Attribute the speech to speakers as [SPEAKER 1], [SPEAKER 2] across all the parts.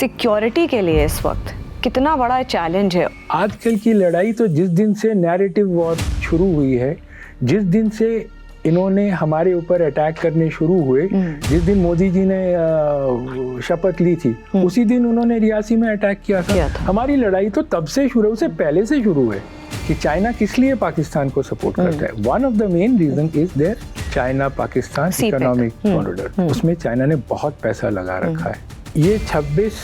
[SPEAKER 1] Security के लिए इस वक्त कितना बड़ा चैलेंज है?
[SPEAKER 2] आजकल की लड़ाई तो जिस दिन से नैरेटिव वॉर शुरू हुई है, जिस दिन से इन्होंने हमारे ऊपर अटैक करने शुरू हुए, जिस दिन मोदी जी ने शपथ ली थी, उसी दिन उन्होंने रियासी में अटैक किया था। हमारी लड़ाई तो तब से शुरू, उससे पहले से शुरू है कि चाइना किस लिए पाकिस्तान को सपोर्ट करता है। One of the main reason is there China Pakistan economic corridor. उसमें चाइना ने बहुत पैसा लगा रखा है। ये 26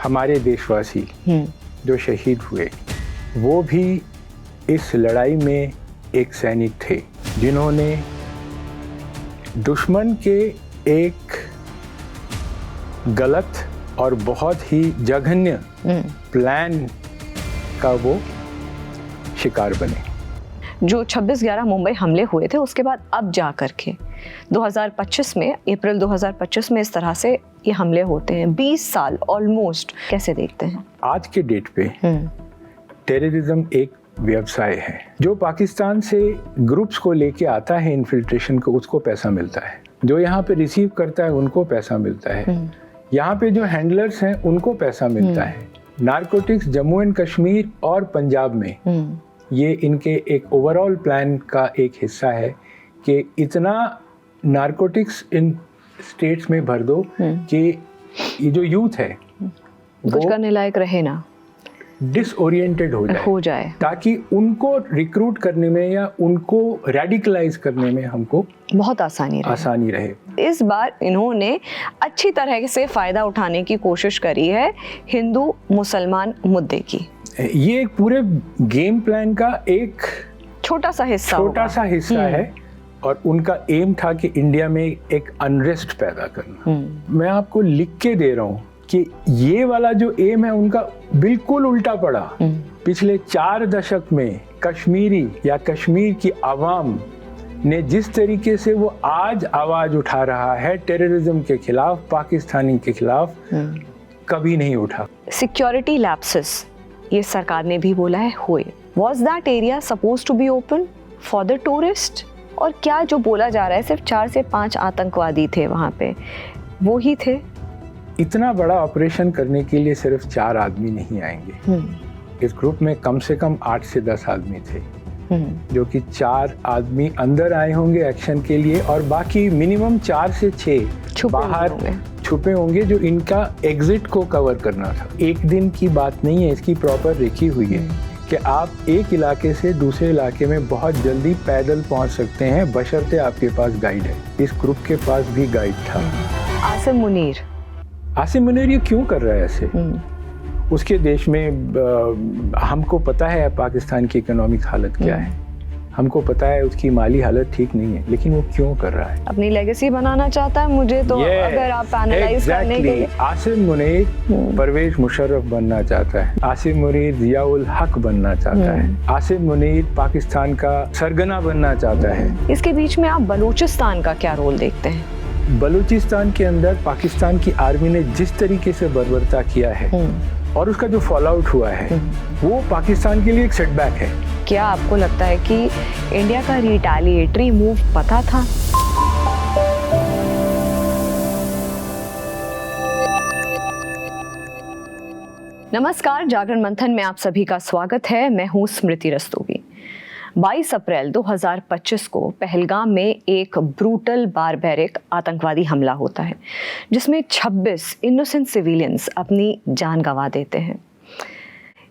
[SPEAKER 2] हमारे देशवासी जो शहीद हुए, वो भी इस लड़ाई में एक सैनिक थे जिन्होंने दुश्मन के एक गलत और बहुत ही जघन्य प्लान का वो शिकार बने।
[SPEAKER 1] जो 26/11 मुंबई हमले हुए थे, उसके बाद अब जा कर के 2025 में, अप्रैल 2025 में इस तरह से ये हमले होते हैं। 20 साल ऑलमोस्ट, कैसे देखते हैं?
[SPEAKER 2] आज के डेट पे टेररिज्म एक व्यवसाय है। जो पाकिस्तान से ग्रुप्स को लेके आता है इन्फिल्ट्रेशन को, उसको पैसा मिलता है। जो यहाँ पे रिसीव करता है उनको पैसा मिलता है। यहाँ पे जो हैंडलर्स हैं उनको पैसा मिलता है। नारकोटिक्स जम्मू एंड कश्मीर और पंजाब में ये इनके एक ओवरऑल प्लान का एक हिस्सा है कि इतना नारकोटिक्स इन स्टेट्स में भर दो कि ये जो यूथ है
[SPEAKER 1] कुछ करने लायक रहे ना,
[SPEAKER 2] डिसओरिएंटेड हो जाए ताकि उनको रिक्रूट करने में या उनको रेडिकलाइज करने में हमको
[SPEAKER 1] बहुत आसानी रहे। इस बार इन्होंने अच्छी तरह से फायदा उठाने की कोशिश करी है हिंदू मुसलमान मुद्दे की।
[SPEAKER 2] ये एक पूरे गेम प्लान का एक
[SPEAKER 1] छोटा सा हिस्सा है और उनका एम था कि इंडिया में एक अनरेस्ट पैदा करना। मैं आपको लिख के दे रहा हूँ कि ये वाला जो एम है उनका बिल्कुल उल्टा पड़ा। पिछले 4 दशक में कश्मीरी या कश्मीर की आवाम ने जिस तरीके से वो आज आवाज उठा रहा है टेररिज्म के खिलाफ, पाकिस्तानी के खिलाफ, कभी नहीं उठा। सिक्योरिटी लैप्सेस ये सरकार ने भी बोला है हुए। Was that area supposed to be open for the tourist? और क्या जो बोला जा रहा है सिर्फ 4 से 5 आतंकवादी थे वहाँ पे, वो ही थे?
[SPEAKER 2] इतना बड़ा ऑपरेशन करने के लिए सिर्फ 4 आदमी नहीं आएंगे। इस ग्रुप में कम से कम 8 से 10 आदमी थे, जो कि 4 आदमी अंदर आए होंगे एक्शन के लिए और बाकी मिनिमम 4 से 6 बाहर छुपे होंगे जो इनका एग्जिट को कवर करना था। एक दिन की बात नहीं है, इसकी प्रॉपर लिखी हुई है कि आप एक इलाके से दूसरे इलाके में बहुत जल्दी पैदल पहुंच सकते हैं बशर्ते आपके पास गाइड है। इस ग्रुप के पास भी गाइड था।
[SPEAKER 1] आसिम मुनीर
[SPEAKER 2] ये क्यों कर रहा है ऐसे? उसके देश में हमको पता है पाकिस्तान की इकोनॉमिक हालत क्या है, हमको पता है उसकी माली हालत ठीक नहीं है, लेकिन वो क्यों कर रहा है?
[SPEAKER 1] अपनी लेगेसी बनाना चाहता है। मुझे तो अगर आप एनालाइज करने के लिए,
[SPEAKER 2] आसिम मुनीर परवेज मुशर्रफ बनना चाहता है, आसिम मुनीर जियाउल हक बनना चाहता है, आसिम मुनीर पाकिस्तान का सरगना बनना चाहता है।
[SPEAKER 1] इसके बीच में आप बलूचिस्तान का क्या रोल देखते हैं?
[SPEAKER 2] बलूचिस्तान के अंदर पाकिस्तान की आर्मी ने जिस तरीके से बर्बरता किया है और उसका जो फॉल आउट हुआ है, वो पाकिस्तान के लिए एक सेटबैक है।
[SPEAKER 1] क्या आपको लगता है कि इंडिया का रिटेलिएटरी मूव पता था? नमस्कार, जागरण मंथन में आप सभी का स्वागत है। मैं हूं स्मृति रस्तोगी। 22 अप्रैल 2025 को पहलगाम में एक ब्रूटल बारबेरिक आतंकवादी हमला होता है जिसमें 26 इनोसेंट सिविलियंस अपनी जान गंवा देते हैं।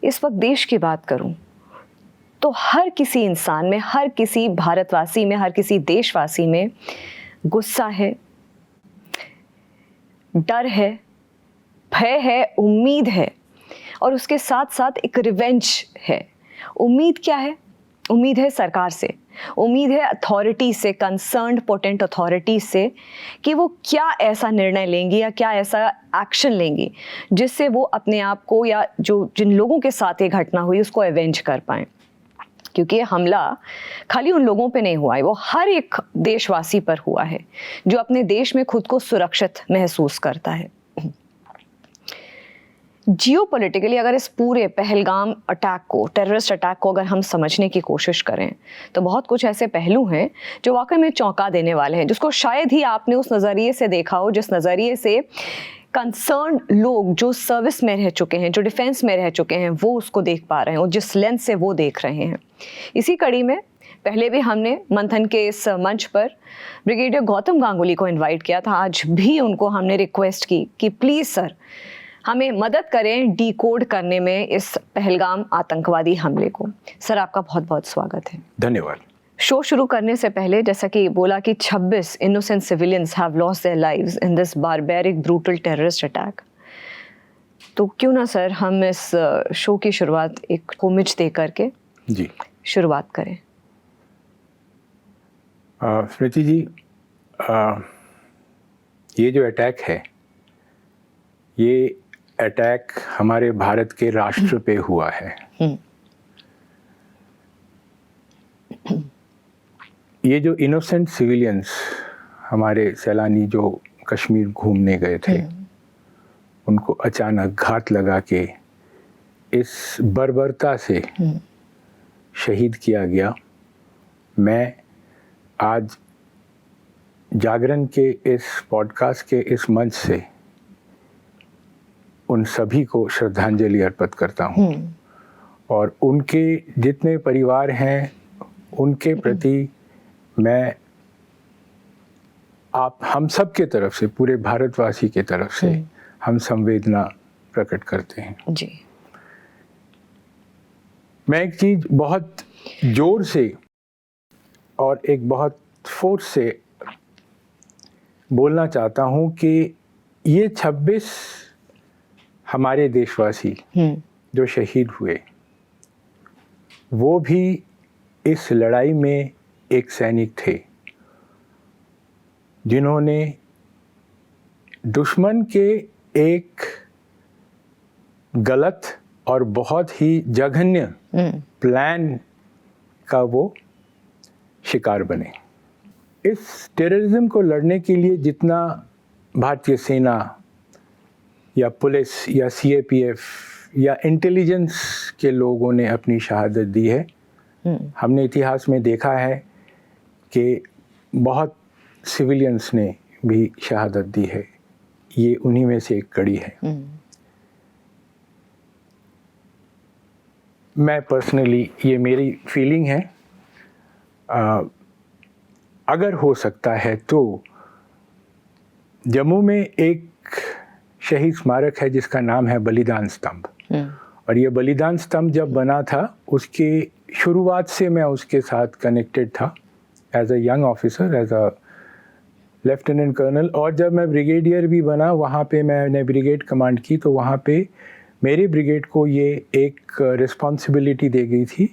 [SPEAKER 1] इस वक्त देश की बात करूं तो हर किसी इंसान में, हर किसी भारतवासी में, हर किसी देशवासी में गुस्सा है, डर है, भय है, उम्मीद है और उसके साथ साथ एक रिवेंज है। उम्मीद क्या है? उम्मीद है सरकार से, उम्मीद है अथॉरिटी से, कंसर्न्ड पोटेंट अथॉरिटी से कि वो क्या ऐसा निर्णय लेंगी या क्या ऐसा एक्शन लेंगी जिससे वो अपने आप को या जो जिन लोगों के साथ ये घटना हुई उसको अवेंज कर पाएं। क्योंकि ये हमला खाली उन लोगों पे नहीं हुआ है, वो हर एक देशवासी पर हुआ है जो अपने देश में खुद को सुरक्षित महसूस करता है। जियोपॉलिटिकली अगर इस पूरे पहलगाम अटैक को, टेररिस्ट अटैक को अगर हम समझने की कोशिश करें तो बहुत कुछ ऐसे पहलू हैं जो वाकई में चौंका देने वाले हैं, जिसको शायद ही आपने उस नज़रिए से देखा हो जिस नज़रिए से
[SPEAKER 3] कंसर्न लोग जो सर्विस में रह चुके हैं, जो डिफेंस में रह चुके हैं, वो उसको देख पा रहे हैं और जिस लेंस से वो देख रहे हैं। इसी कड़ी में पहले भी हमने मंथन के इस मंच पर ब्रिगेडियर गौतम गांगुली को इनवाइट किया था। आज भी उनको हमने रिक्वेस्ट की कि प्लीज़ सर हमें मदद करें डिकोड करने में इस पहलगाम आतंकवादी हमले को। सर आपका बहुत बहुत स्वागत है।
[SPEAKER 1] धन्यवाद।
[SPEAKER 3] शो शुरू करने से पहले जैसा कि बोला कि 26 innocent civilians have lost their lives in this barbaric brutal terrorist attack. तो क्यों ना सर हम इस शो की शुरुआत एक होमिज दे करके
[SPEAKER 1] जी
[SPEAKER 3] शुरुआत करें।
[SPEAKER 1] स्मृति जी, ये जो अटैक है, ये अटैक हमारे भारत के राष्ट्र पे हुआ है। ये जो इनोसेंट सिविलियंस हमारे सैलानी जो कश्मीर घूमने गए थे, उनको अचानक घात लगा के इस बर्बरता से शहीद किया गया। मैं आज जागरण के इस पॉडकास्ट के इस मंच से उन सभी को श्रद्धांजलि अर्पित करता हूँ और उनके जितने परिवार हैं उनके प्रति मैं हम सब के तरफ से, पूरे भारतवासी के तरफ से हम संवेदना प्रकट करते हैं।
[SPEAKER 3] जी।
[SPEAKER 1] मैं एक चीज बहुत जोर से और एक बहुत फोर्स से बोलना चाहता हूं कि ये 26 हमारे देशवासी जो शहीद हुए, वो भी इस लड़ाई में एक सैनिक थे जिन्होंने दुश्मन के एक गलत और बहुत ही जघन्य प्लान का वो शिकार बने। इस टेररिज्म को लड़ने के लिए जितना भारतीय सेना या पुलिस या सीएपीएफ या इंटेलिजेंस के लोगों ने अपनी शहादत दी है, हमने इतिहास में देखा है कि बहुत सिविलियंस ने भी शहादत दी है। ये उन्हीं में से एक कड़ी है। मैं पर्सनली, ये मेरी फीलिंग है, अगर हो सकता है तो जम्मू में एक शहीद स्मारक है जिसका नाम है बलिदान स्तंभ, और ये बलिदान स्तंभ जब बना था उसके शुरुआत से मैं उसके साथ कनेक्टेड था as a young officer, as a lieutenant colonel. और जब मैं ब्रिगेडियर भी बना, वहाँ पे मैंने ब्रिगेड कमांड की, तो वहाँ पे मेरे ब्रिगेड को ये एक रिस्पॉन्सिबिलिटी दी गई थी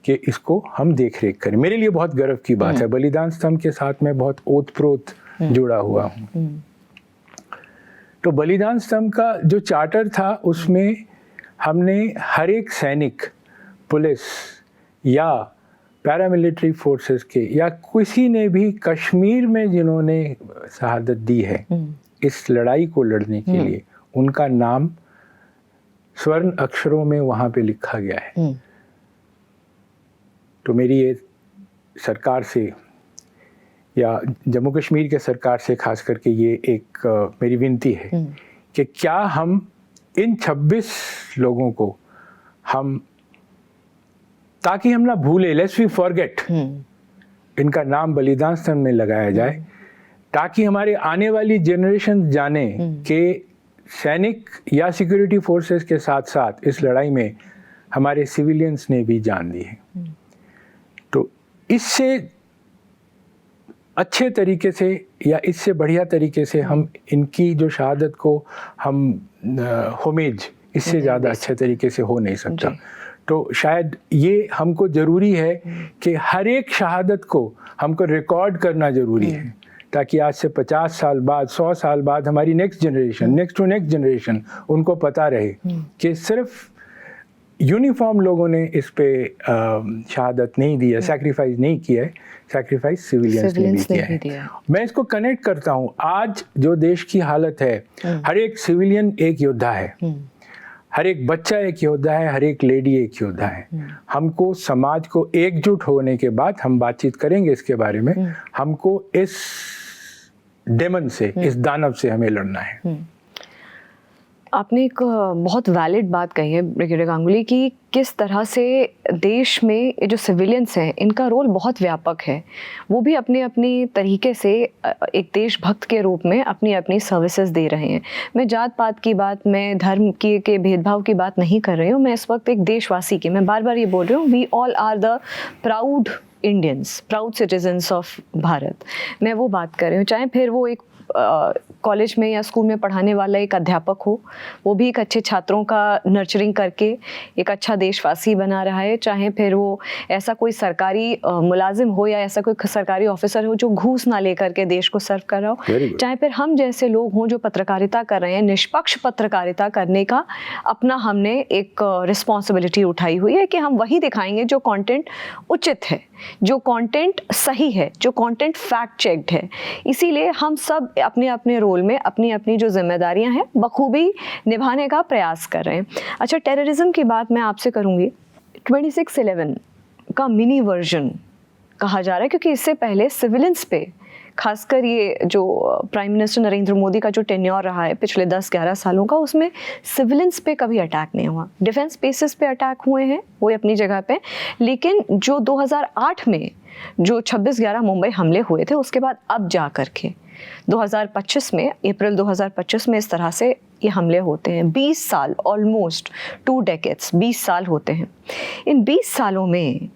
[SPEAKER 1] कि इसको हम देख रेख करें। मेरे लिए बहुत गर्व की बात है। बलिदान स्तंभ के साथ मैं बहुत ओतप्रोत जुड़ा हुआ हूँ। तो बलिदान स्तंभ का जो चार्टर था उसमें हमने हर एक सैनिक, पुलिस या पैरामिलिट्री फोर्सेस के या किसी ने भी कश्मीर में जिन्होंने शहादत दी है इस लड़ाई को लड़ने के लिए, उनका नाम स्वर्ण अक्षरों में वहाँ पे लिखा गया है। तो मेरी ये सरकार से या जम्मू कश्मीर के सरकार से खास करके ये एक मेरी विनती है कि क्या हम इन 26 लोगों को हम, ताकि हम ना भूले, लेट्स वी फॉरगेट, इनका नाम बलिदान स्तंभ में लगाया जाए, ताकि हमारे आने वाली जनरेशन जाने कि सैनिक या सिक्योरिटी फोर्सेस के साथ साथ इस लड़ाई में हमारे सिविलियंस ने भी जान दी है। तो इससे अच्छे तरीके से या इससे बढ़िया तरीके से हम इनकी जो शहादत को हम होमेज इससे ज़्यादा अच्छे तरीके से हो नहीं सकता। तो शायद ये हमको ज़रूरी है कि हर एक शहादत को हमको रिकॉर्ड करना ज़रूरी है, ताकि आज से 50 साल बाद, 100 साल बाद हमारी नेक्स्ट जनरेशन उनको पता रहे कि सिर्फ यूनिफॉर्म लोगों ने इस पे शहादत नहीं दी है, सैक्रिफाइस नहीं किया है, सैक्रिफाइस सिविलियंस ने भी किया है। मैं इसको कनेक्ट करता हूँ, आज जो देश की हालत है, हर एक सिविलियन एक योद्धा है, हर एक बच्चा एक योद्धा है, हर एक लेडी एक योद्धा है। हमको समाज को एकजुट होने के बाद, हम बातचीत करेंगे इसके बारे में, हमको इस डेमन से, इस दानव से हमें लड़ना है।
[SPEAKER 3] आपने एक बहुत वैलिड बात कही है ब्रिगेडियर गांगुली कि किस तरह से देश में ये जो सिविलियंस हैं इनका रोल बहुत व्यापक है, वो भी अपने अपनी तरीके से एक देशभक्त के रूप में अपनी अपनी सर्विसेज दे रहे हैं। मैं जात पात की बात, मैं धर्म की के भेदभाव की बात नहीं कर रही हूँ, मैं इस वक्त एक देशवासी की, मैं बार बार ये बोल रही हूँ, we all are the proud Indians, proud citizens of Bharat, मैं वो बात कर रही हूँ। चाहे फिर वो एक कॉलेज में या स्कूल में पढ़ाने वाला एक अध्यापक हो, वो भी एक अच्छे छात्रों का नर्चरिंग करके एक अच्छा देशवासी बना रहा है, चाहे फिर वो ऐसा कोई सरकारी मुलाजिम हो या ऐसा कोई सरकारी ऑफिसर हो जो घूस ना लेकर के देश को सर्व कर रहा हो, चाहे फिर हम जैसे लोग हों जो पत्रकारिता कर रहे हैं, निष्पक्ष पत्रकारिता करने का अपना हमने एक रिस्पॉन्सिबिलिटी उठाई हुई है कि हम वही दिखाएंगे जो कंटेंट उचित है, जो कंटेंट सही है, जो कंटेंट फैक्ट चेक्ड है। इसीलिए हम सब अपने अपने रोल में अपनी अपनी जो जिम्मेदारियां हैं बखूबी निभाने का प्रयास कर रहे हैं। अच्छा, टेररिज्म की बात मैं आपसे करूंगी। 26/11 का मिनी वर्जन कहा जा रहा है, क्योंकि इससे पहले सिविलियंस पे, खासकर ये जो प्राइम मिनिस्टर नरेंद्र मोदी का जो टेन्योर रहा है पिछले 10-11 सालों का, उसमें सिविलियंस पे कभी अटैक नहीं हुआ। डिफेंस बेसिस पे अटैक हुए हैं वो अपनी जगह पे, लेकिन जो 2008 में जो 26/11 मुंबई हमले हुए थे, उसके बाद अब जा कर के 2025 में, अप्रैल 2025 में इस तरह से ये हमले होते हैं। 20 साल, ऑलमोस्ट 2 डेकेड्स, 20 साल होते हैं। इन 20 सालों में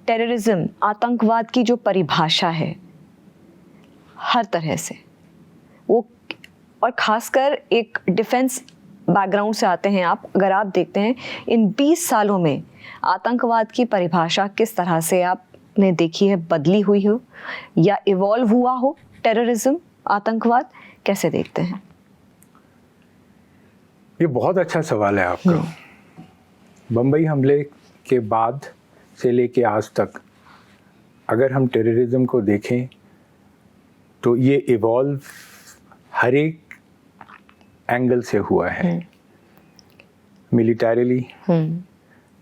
[SPEAKER 3] टेररिज्म, आतंकवाद की जो परिभाषा है हर तरह से वो, और खासकर एक डिफेंस बैकग्राउंड से आते हैं आप, अगर आप देखते हैं इन 20 सालों में आतंकवाद की परिभाषा किस तरह से आपने देखी है, बदली हुई हो या इवॉल्व हुआ हो, टेररिज्म, आतंकवाद कैसे देखते हैं?
[SPEAKER 1] ये बहुत अच्छा सवाल है आपका। बम्बई हमले के बाद से लेके आज तक अगर हम टेररिज्म को देखें तो ये इवॉल्व हर एक एंगल से हुआ है, militarily,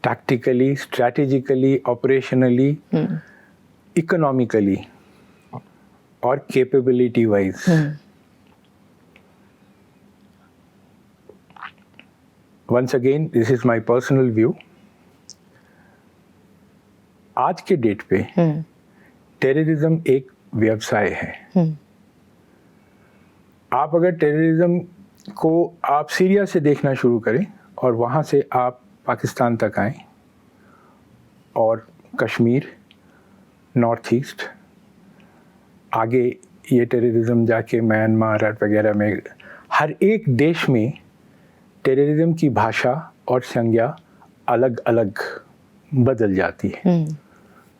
[SPEAKER 1] tactically, strategically, operationally, economically और capability wise. Once again this is my personal view. आज के डेट पे टेररिज्म एक व्यवसाय है। आप अगर टेररिज्म को आप सीरिया से देखना शुरू करें और वहाँ से आप पाकिस्तान तक आएं और कश्मीर, नॉर्थ ईस्ट, आगे ये टेररिज्म जाके म्यांमार वगैरह में, हर एक देश में टेररिज्म की भाषा और संज्ञा अलग अलग बदल जाती है,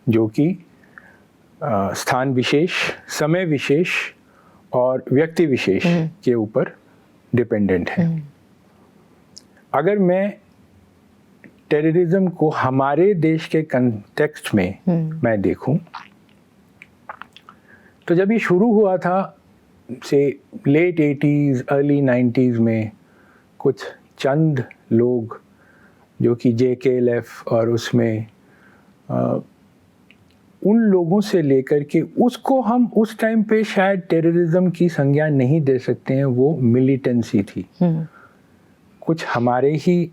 [SPEAKER 1] जो कि स्थान विशेष, समय विशेष और व्यक्ति विशेष के ऊपर डिपेंडेंट है। अगर मैं टेररिज्म को हमारे देश के कंटेक्स्ट में मैं देखूं, तो जब ये शुरू हुआ था से लेट 80s, अर्ली 90s में, कुछ चंद लोग जो कि JKLF और उसमें उन लोगों से लेकर के उसको हम उस टाइम पे शायद टेररिज्म की संज्ञा नहीं दे सकते हैं, वो मिलिटेंसी थी। कुछ हमारे ही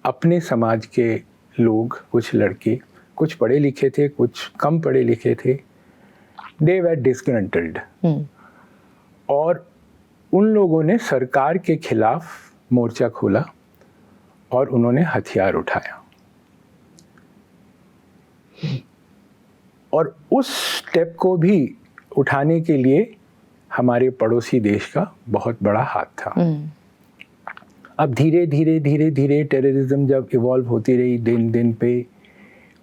[SPEAKER 1] अपने समाज के लोग, कुछ लड़के, कुछ पढ़े लिखे थे, कुछ कम पढ़े लिखे थे, दे वर डिस्ग्रंटल्ड, और उन लोगों ने सरकार के खिलाफ मोर्चा खोला और उन्होंने हथियार उठाया। और उस स्टेप को भी उठाने के लिए हमारे पड़ोसी देश का बहुत बड़ा हाथ था। अब धीरे धीरे धीरे धीरे टेररिज्म जब इवॉल्व होती रही, दिन दिन पे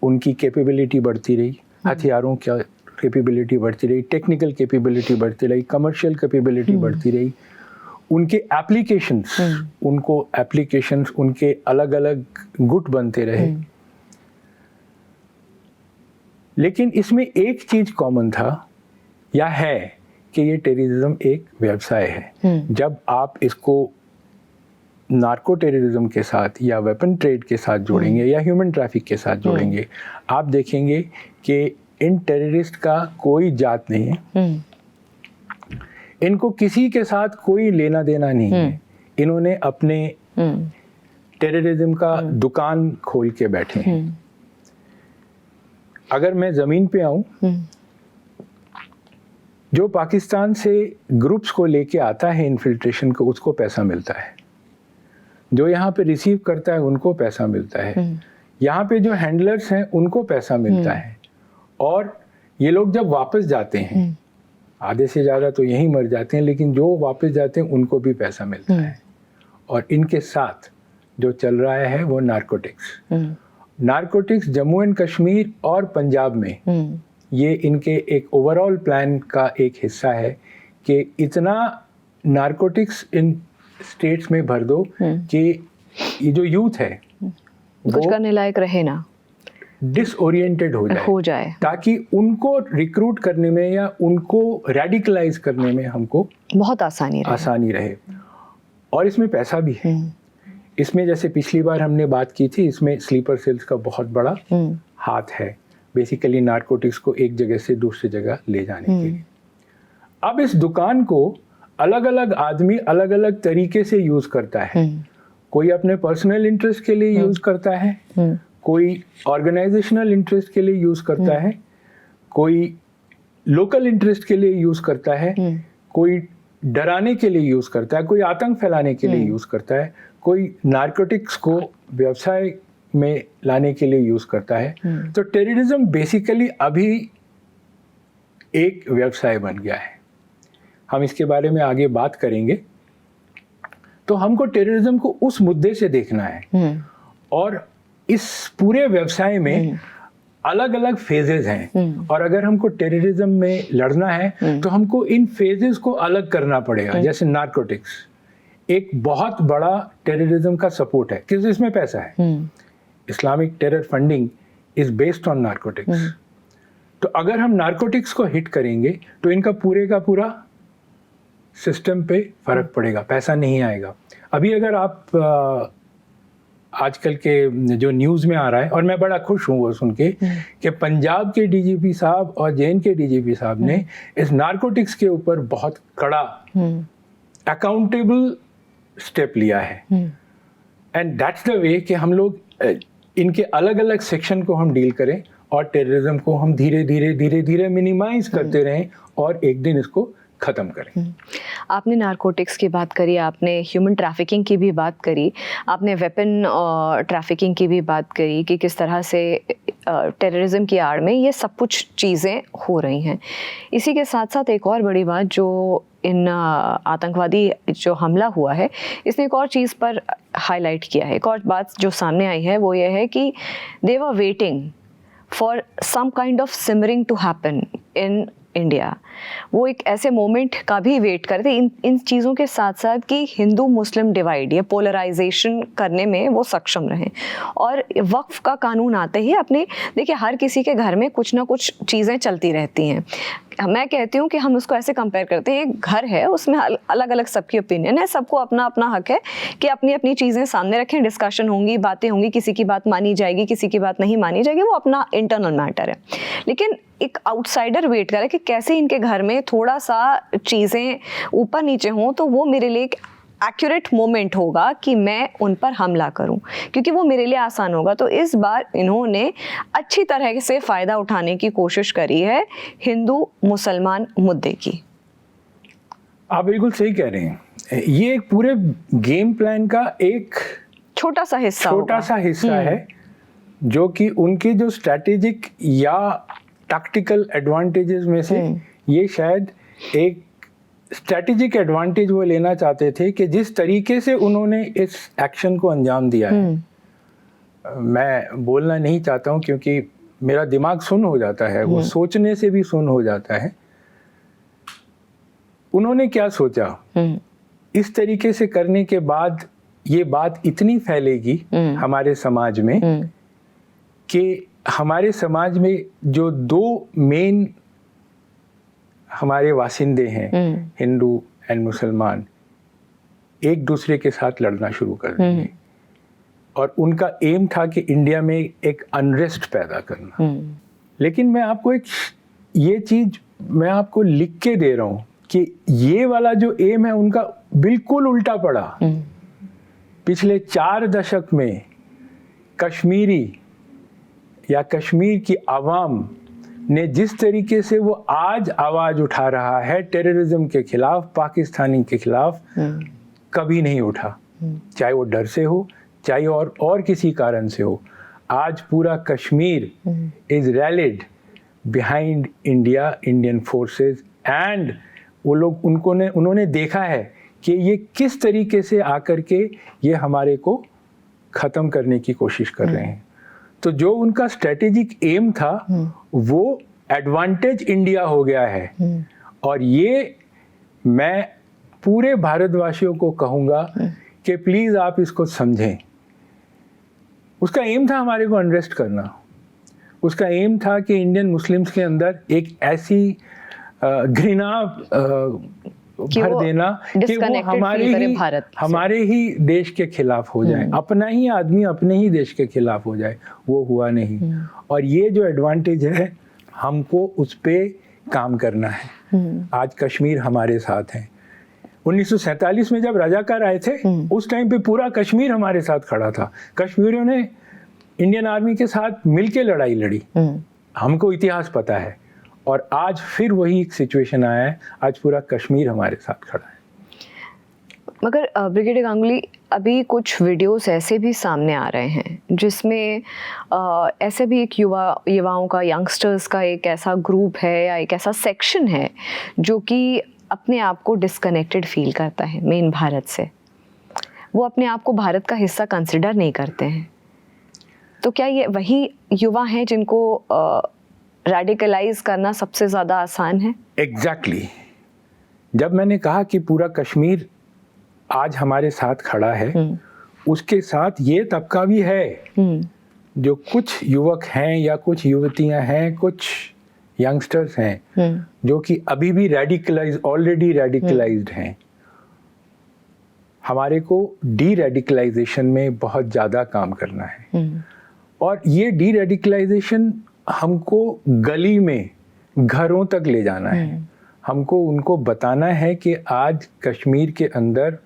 [SPEAKER 1] उनकी कैपेबिलिटी बढ़ती रही, हथियारों की कैपेबिलिटी बढ़ती रही, टेक्निकल कैपेबिलिटी बढ़ती रही, कमर्शियल कैपेबिलिटी बढ़ती रही, उनके एप्लीकेशंस उनके अलग अलग गुट बनते रहे। लेकिन इसमें एक चीज कॉमन था या है कि ये टेररिज्म एक व्यवसाय है। जब आप इसको नार्को टेररिज्म के साथ या वेपन ट्रेड के साथ जोड़ेंगे या ह्यूमन ट्रैफिक के साथ जोड़ेंगे, आप देखेंगे कि इन टेररिस्ट का कोई जात नहीं है, इनको किसी के साथ कोई लेना देना नहीं है, इन्होंने अपने टेररिज्म का दुकान खोल के बैठे हैं। अगर मैं ज़मीन पे आऊं, जो पाकिस्तान से ग्रुप्स को लेके आता है इन्फिल्ट्रेशन को, उसको पैसा मिलता है। जो यहाँ पे रिसीव करता है उनको पैसा मिलता है। यहाँ पे जो हैंडलर्स हैं उनको पैसा मिलता है। और ये लोग जब वापस जाते हैं, आधे से ज़्यादा तो यहीं मर जाते हैं, लेकिन जो वापस जाते हैं उनको भी पैसा मिलता है। और इनके साथ जो चल रहा है वो narcotics. Narcotics Jammu and Kashmir और पंजाब में ये इनके एक ओवरऑल प्लान का एक हिस्सा है कि इतना नारकोटिक्स इन स्टेट्स में भर दो कि ये जो यूथ है
[SPEAKER 3] कुछ करने लायक रहे ना,
[SPEAKER 1] डिसओरिएंटेड हो जाए, ताकि उनको रिक्रूट करने में या उनको रेडिकलाइज करने में हमको
[SPEAKER 3] बहुत आसानी रहे।
[SPEAKER 1] और इसमें पैसा भी है। इसमें जैसे पिछली बार हमने बात की थी, इसमें स्लीपर सेल्स का बहुत बड़ा हाथ है, बेसिकली नारकोटिक्स को एक जगह से दूसरी जगह ले जाने के लिए। अब इस दुकान को अलग अलग आदमी अलग अलग तरीके से यूज करता है। कोई अपने पर्सनल इंटरेस्ट के लिए यूज करता है, कोई ऑर्गेनाइजेशनल इंटरेस्ट के लिए यूज करता है, कोई लोकल इंटरेस्ट के लिए यूज करता है, कोई डराने के लिए यूज करता है, कोई आतंक फैलाने के लिए यूज करता है, कोई नारकोटिक्स को व्यवसाय में लाने के लिए यूज करता है। तो टेररिज्म बेसिकली अभी एक व्यवसाय बन गया है। हम इसके बारे में आगे बात करेंगे। तो हमको टेररिज्म को उस मुद्दे से देखना है। और इस पूरे व्यवसाय में अलग अलग फेजेस हैं। और अगर हमको टेररिज्म में लड़ना है तो हमको इन फेजेस को अलग करना पड़ेगा। जैसे नारकोटिक्स एक बहुत बड़ा टेररिज्म का सपोर्ट है, क्योंकि इसमें पैसा है। Islamic terror funding is based on narcotics. तो अगर हम नारकोटिक्स को हिट करेंगे तो इनका पूरे का पूरा सिस्टम पे फर्क पड़ेगा, पैसा नहीं आएगा। अभी अगर आप आजकल के जो न्यूज़ में आ रहा है, और मैं बड़ा खुश हूँ वो सुन के कि पंजाब के डीजीपी साहब और जेएन के डीजीपी साहब ने इस नारकोटिक्स के ऊपर बहुत कड़ा अकाउंटेबल स्टेप लिया है। एंड दैट्स द वे कि हम लोग इनके अलग अलग सेक्शन को हम डील करें और टेररिज्म को हम धीरे धीरे मिनिमाइज करते रहें और एक दिन इसको ख़त्म करें।
[SPEAKER 3] आपने नारकोटिक्स की बात करी, आपने ह्यूमन ट्रैफिकिंग की भी बात करी, आपने वेपन ट्रैफिकिंग की भी बात करी कि किस तरह से टेररिज्म की आड़ में ये सब कुछ चीज़ें हो रही हैं। इसी के साथ साथ एक और बड़ी बात जो इन आतंकवादी जो हमला हुआ है, इसने एक और चीज़ पर हाईलाइट किया है। एक और बात जो सामने आई है वो ये है कि they were waiting for some kind of simmering to happen in India. वो एक ऐसे मोमेंट का भी वेट करते इन चीज़ों के साथ साथ कि हिंदू मुस्लिम डिवाइड या पोलराइजेशन करने में वो सक्षम रहें। और वक्फ का कानून आते ही अपने देखिए हर किसी के घर में कुछ ना कुछ चीज़ें चलती रहती हैं। मैं कहती हूँ कि हम उसको ऐसे कंपेयर करते हैं, एक घर है उसमें अलग अलग सबकी ओपिनियन है, सबको अपना अपना हक है कि अपनी अपनी चीज़ें सामने रखें, डिस्कशन होंगी, बातें होंगी, किसी की बात मानी जाएगी, किसी की बात नहीं मानी जाएगी, वो अपना इंटरनल मैटर है। लेकिन एक आउटसाइडर वेट करे कि कैसे इनके घर में थोड़ा सा चीज़ें ऊपर नीचे हों तो वो मेरे लिए एक एक्यूरेट मोमेंट होगा कि मैं उन पर हमला करूं, क्योंकि वो मेरे लिए आसान होगा। तो इस बार इन्होंने अच्छी तरह से फ़ायदा उठाने की कोशिश करी है हिंदू मुसलमान मुद्दे की।
[SPEAKER 1] आप बिल्कुल सही कह रहे हैं। ये एक पूरे गेम प्लान का एक छोटा सा हिस्सा है जो कि उनके जो स्ट्रैटेजिक या टैक्टिकल एडवांटेजेस में से ये शायद एक स्ट्रैटेजिक एडवांटेज वो लेना चाहते थे कि जिस तरीके से उन्होंने इस एक्शन को अंजाम दिया है। मैं बोलना नहीं चाहता हूँ क्योंकि मेरा दिमाग सुन्न हो जाता है, वो सोचने से भी सुन्न हो जाता है। उन्होंने क्या सोचा, इस तरीके से करने के बाद ये बात इतनी फैलेगी हमारे समाज में कि हमारे समाज में जो दो मेन हमारे वासिंदे हैं, हिंदू एंड मुसलमान, एक दूसरे के साथ लड़ना शुरू कर देंगे। और उनका एम था कि इंडिया में एक अनरेस्ट पैदा करना। लेकिन मैं आपको ये चीज मैं आपको लिख के दे रहा हूँ कि ये वाला जो एम है उनका बिल्कुल उल्टा पड़ा। पिछले 4 दशक में कश्मीरी या कश्मीर की आवाम ने जिस तरीके से वो आज आवाज़ उठा रहा है टेररिज्म के खिलाफ, पाकिस्तानी के खिलाफ, कभी नहीं उठा, चाहे वो डर से हो, चाहे और किसी कारण से हो। आज पूरा Kashmir is rallied behind India, Indian forces, and वो लोग उन्होंने देखा है कि ये किस तरीके से आकर के ये हमारे को ख़त्म करने की कोशिश कर रहे हैं। तो जो उनका स्ट्रेटेजिक एम था वो एडवांटेज इंडिया हो गया है। और ये मैं पूरे भारतवासियों को कहूँगा कि प्लीज़ आप इसको समझें। उसका एम था हमारे को अनरेस्ट करना, उसका एम था कि इंडियन मुस्लिम्स के अंदर एक ऐसी घृणा भर देना कि वो हमारे ही देश के खिलाफ हो जाए, अपना ही आदमी अपने ही देश के खिलाफ हो जाए। वो हुआ नहीं। और ये जो एडवांटेज है हमको उस पे काम करना है। आज कश्मीर हमारे साथ है। 1947 में जब रजाकार आए थे उस टाइम पे पूरा कश्मीर हमारे साथ खड़ा था। कश्मीरियों ने इंडियन आर्मी के साथ मिलके लड़ाई लड़ी। हमको इतिहास पता है। और आज फिर वही एक सिचुएशन आया है, आज पूरा कश्मीर हमारे साथ खड़ा है।
[SPEAKER 3] मगर ब्रिगेडियर गांगुली, अभी कुछ वीडियोस ऐसे भी सामने आ रहे हैं जिसमें ऐसे भी एक युवाओं का, यंगस्टर्स का एक ऐसा ग्रुप है या एक ऐसा सेक्शन है जो कि अपने आप को डिस्कनेक्टेड फील करता है मेन भारत से। वो अपने आप को भारत का हिस्सा कंसिडर नहीं करते हैं। तो क्या ये वही युवा हैं जिनको रेडिकलाइज करना सबसे ज़्यादा आसान है?
[SPEAKER 1] एग्जैक्टली। जब मैंने कहा कि पूरा कश्मीर आज हमारे साथ खड़ा है, उसके साथ ये तबका भी है जो कुछ युवक हैं या कुछ युवतियां हैं, कुछ यंगस्टर्स हैं जो कि अभी भी ऑलरेडी रेडिकलाइज्ड हैं। हमारे को डी रेडिकलाइजेशन में बहुत ज़्यादा काम करना है। और ये डी रेडिकलाइजेशन हमको गली में, घरों तक ले जाना है। हमको उनको बताना है कि आज कश्मीर के अंदर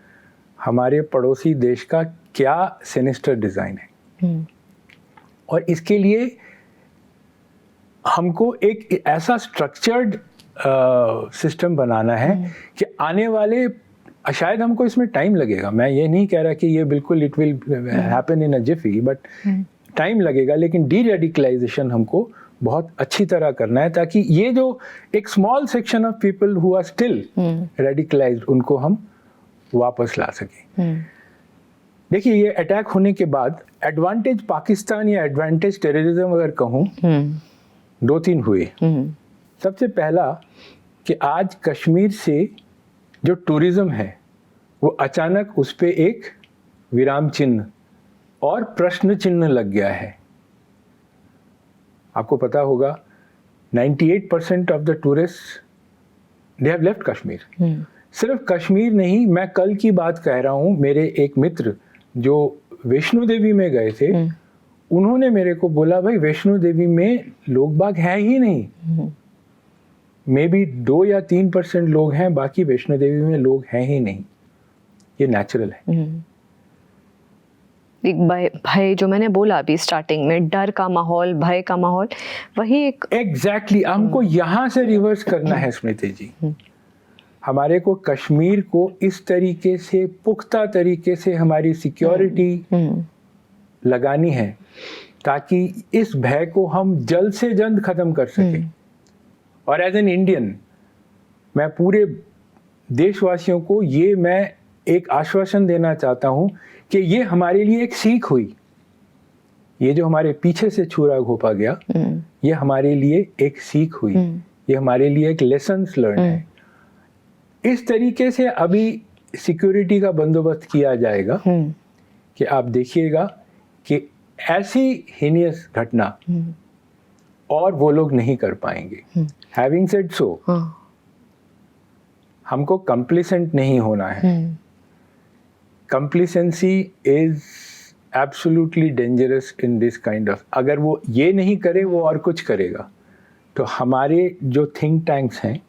[SPEAKER 1] हमारे पड़ोसी देश का क्या सिनिस्टर डिज़ाइन है। और इसके लिए हमको एक ऐसा स्ट्रक्चर्ड सिस्टम बनाना है कि आने वाले, शायद हमको इसमें टाइम लगेगा, मैं ये नहीं कह रहा कि ये बिल्कुल it will happen in a Zifi, but time लगेगा। लेकिन डी रेडिकलाइजेशन हमको बहुत अच्छी तरह करना है ताकि ये जो एक small section of people who are still radicalised, उनको हम वापस ला सकें। देखिए, ये अटैक होने के बाद एडवांटेज पाकिस्तान या एडवांटेज टेररिज्म अगर कहूँ, 2-3 हुए। सबसे पहला कि आज कश्मीर से जो टूरिज्म है वो अचानक उस पे एक विराम चिन्ह और प्रश्न चिन्ह लग गया है। आपको पता होगा 98% of the tourist they have left Kashmir. सिर्फ कश्मीर नहीं, मैं कल की बात कह रहा हूँ, मेरे एक मित्र जो वैष्णो देवी में गए थे, उन्होंने मेरे को बोला, भाई वैष्णो देवी में लोग बाग है ही नहीं, मे बी 2 या 3% लोग हैं, बाकी वैष्णो देवी में लोग हैं ही नहीं। ये नेचुरल है।
[SPEAKER 3] एक भय जो मैंने बोला अभी स्टार्टिंग में, डर का माहौल, भय का माहौल, वही एक
[SPEAKER 1] एग्जैक्टली हमको यहाँ से रिवर्स करना है स्मृति जी। हमारे को कश्मीर को इस तरीके से, पुख्ता तरीके से हमारी सिक्योरिटी लगानी है ताकि इस भय को हम जल्द से जल्द खत्म कर सकें। और एज एन इंडियन मैं पूरे देशवासियों को ये मैं एक आश्वासन देना चाहता हूँ कि ये हमारे लिए एक सीख हुई। ये जो हमारे पीछे से छुरा घोंपा गया, ये हमारे लिए एक सीख हुई, ये हमारे लिए एक लेसन्स लर्न है। इस तरीके से अभी सिक्योरिटी का बंदोबस्त किया जाएगा कि आप देखिएगा कि ऐसी हीनियस घटना और वो लोग नहीं कर पाएंगे। हैविंग सेड सो, हमको कंप्लिसेंट नहीं होना है। Complacency is absolutely dangerous in this kind of, अगर वो ये नहीं करे वो और कुछ करेगा। तो हमारे जो थिंक टैंक्स हैं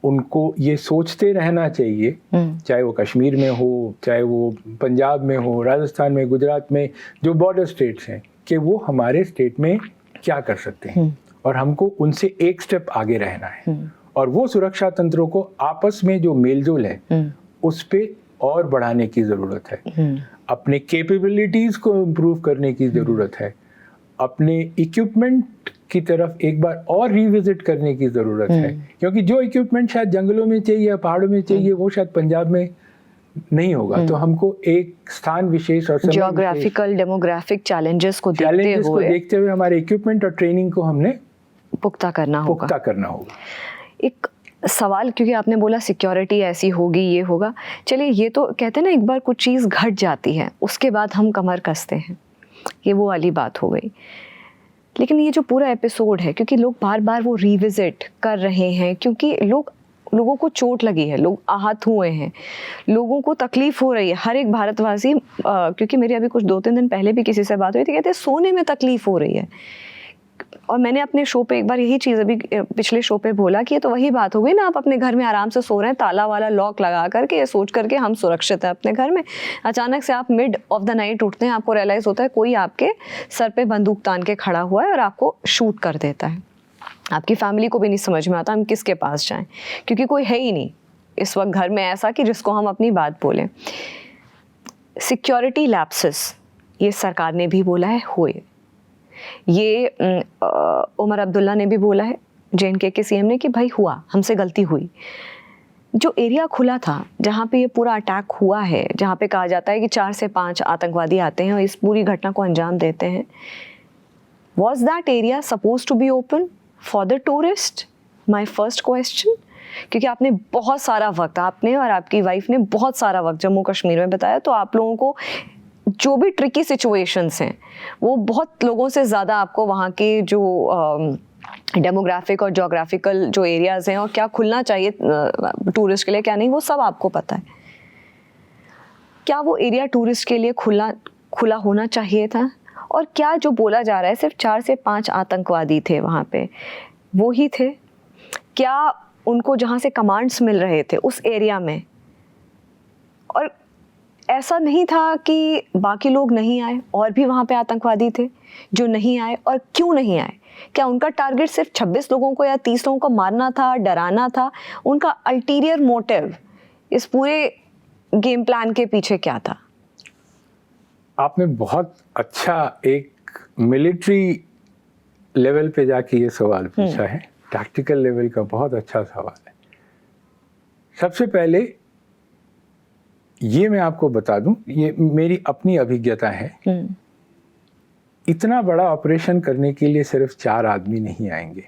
[SPEAKER 1] उनको ये सोचते रहना चाहिए, चाहे वो कश्मीर में हो, चाहे वो पंजाब में हो, राजस्थान में, गुजरात में, जो बॉर्डर स्टेट्स हैं, कि वो हमारे स्टेट में क्या कर सकते हैं और हमको उनसे एक स्टेप आगे रहना है। और वो सुरक्षा तंत्रों को आपस में जो मेलजोल है उस पे और बढ़ाने की ज़रूरत है, अपने कैपेबिलिटीज़ को इम्प्रूव करने की ज़रूरत है, अपने इक्विपमेंट की तरफ एक बार और रिविजिट करने की ज़रूरत है, क्योंकि जो इक्विपमेंट शायद जंगलों में चाहिए या पहाड़ों में चाहिए वो शायद पंजाब में नहीं होगा। तो हमको एक स्थान विशेष और
[SPEAKER 3] ज्योग्राफिकल डेमोग्राफिक चैलेंजेस को देखते
[SPEAKER 1] हुए हमारे इक्विपमेंट और ट्रेनिंग को हमने
[SPEAKER 3] पुख्ता करना होगा। एक सवाल, क्योंकि आपने बोला सिक्योरिटी ऐसी होगी, ये होगा, चलिए ये तो कहते हैं ना एक बार कुछ चीज़ घट जाती है उसके बाद हम कमर कसते हैं, ये वो वाली बात हो गई। लेकिन ये जो पूरा एपिसोड है, क्योंकि लोग बार बार वो रिविजिट कर रहे हैं, क्योंकि लोगों को चोट लगी है, लोग आहत हुए हैं, लोगों को तकलीफ हो रही है, हर एक भारतवासी, क्योंकि मेरी अभी कुछ 2-3 दिन पहले भी किसी से बात हुई थी, कहते हैं सोने में तकलीफ हो रही है। और मैंने अपने शो पे एक बार यही चीज़ अभी पिछले शो पे बोला कि ये तो वही बात हो गई ना, आप अपने घर में आराम से सो रहे हैं, ताला वाला लॉक लगा करके, ये सोच करके हम सुरक्षित हैं अपने घर में, अचानक से आप मिड ऑफ द नाइट उठते हैं, आपको रियलाइज़ होता है कोई आपके सर पे बंदूक तान के खड़ा हुआ है और आपको शूट कर देता है। आपकी फैमिली को भी नहीं समझ में आता हम किसके पास जाएं, क्योंकि कोई है ही नहीं इस वक्त घर में ऐसा कि जिसको हम अपनी बात बोलें। सिक्योरिटी लैप्सेस ये सरकार ने भी बोला है हुए, ये उमर अब्दुल्ला ने भी बोला है, JNK के CM ने, कि भाई हुआ, हमसे गलती हुई। जो एरिया खुला था जहाँ पे ये पूरा अटैक हुआ है, जहाँ पे कहा जाता है कि 4 से 5 आतंकवादी आते हैं और इस पूरी घटना को अंजाम देते हैं, was that area supposed to be open for the tourist? My first question. क्योंकि आपने बहुत सारा वक्त, आपने और आपकी वाइफ ने बहुत सारा वक्त जम्मू कश्मीर में बताया, तो आप लोगों को जो भी ट्रिकी सिचुएशंस हैं वो बहुत लोगों से ज़्यादा आपको वहाँ के जो डेमोग्राफिक और जोग्राफिकल जो एरियाज़ हैं और क्या खुलना चाहिए टूरिस्ट के लिए, क्या नहीं, वो सब आपको पता है। क्या वो एरिया टूरिस्ट के लिए खुला होना चाहिए था? और क्या जो बोला जा रहा है सिर्फ 4 से 5 आतंकवादी थे वहाँ पे, वो ही थे? क्या उनको जहाँ से कमांड्स मिल रहे थे उस एरिया में, और ऐसा नहीं था कि बाकी लोग नहीं आए, और भी वहाँ पे आतंकवादी थे जो नहीं आए, और क्यों नहीं आए? क्या उनका टारगेट सिर्फ 26 लोगों को या 30 लोगों को मारना था, डराना था? उनका अल्टीरियर मोटिव इस पूरे गेम प्लान के पीछे क्या था?
[SPEAKER 1] आपने बहुत अच्छा एक मिलिट्री लेवल पे जाके ये सवाल पूछा है, टैक्टिकल लेवल का बहुत अच्छा सवाल है। सबसे पहले ये मैं आपको बता दूं, ये मेरी अपनी अभिज्ञता है, इतना बड़ा ऑपरेशन करने के लिए सिर्फ 4 आदमी नहीं आएंगे।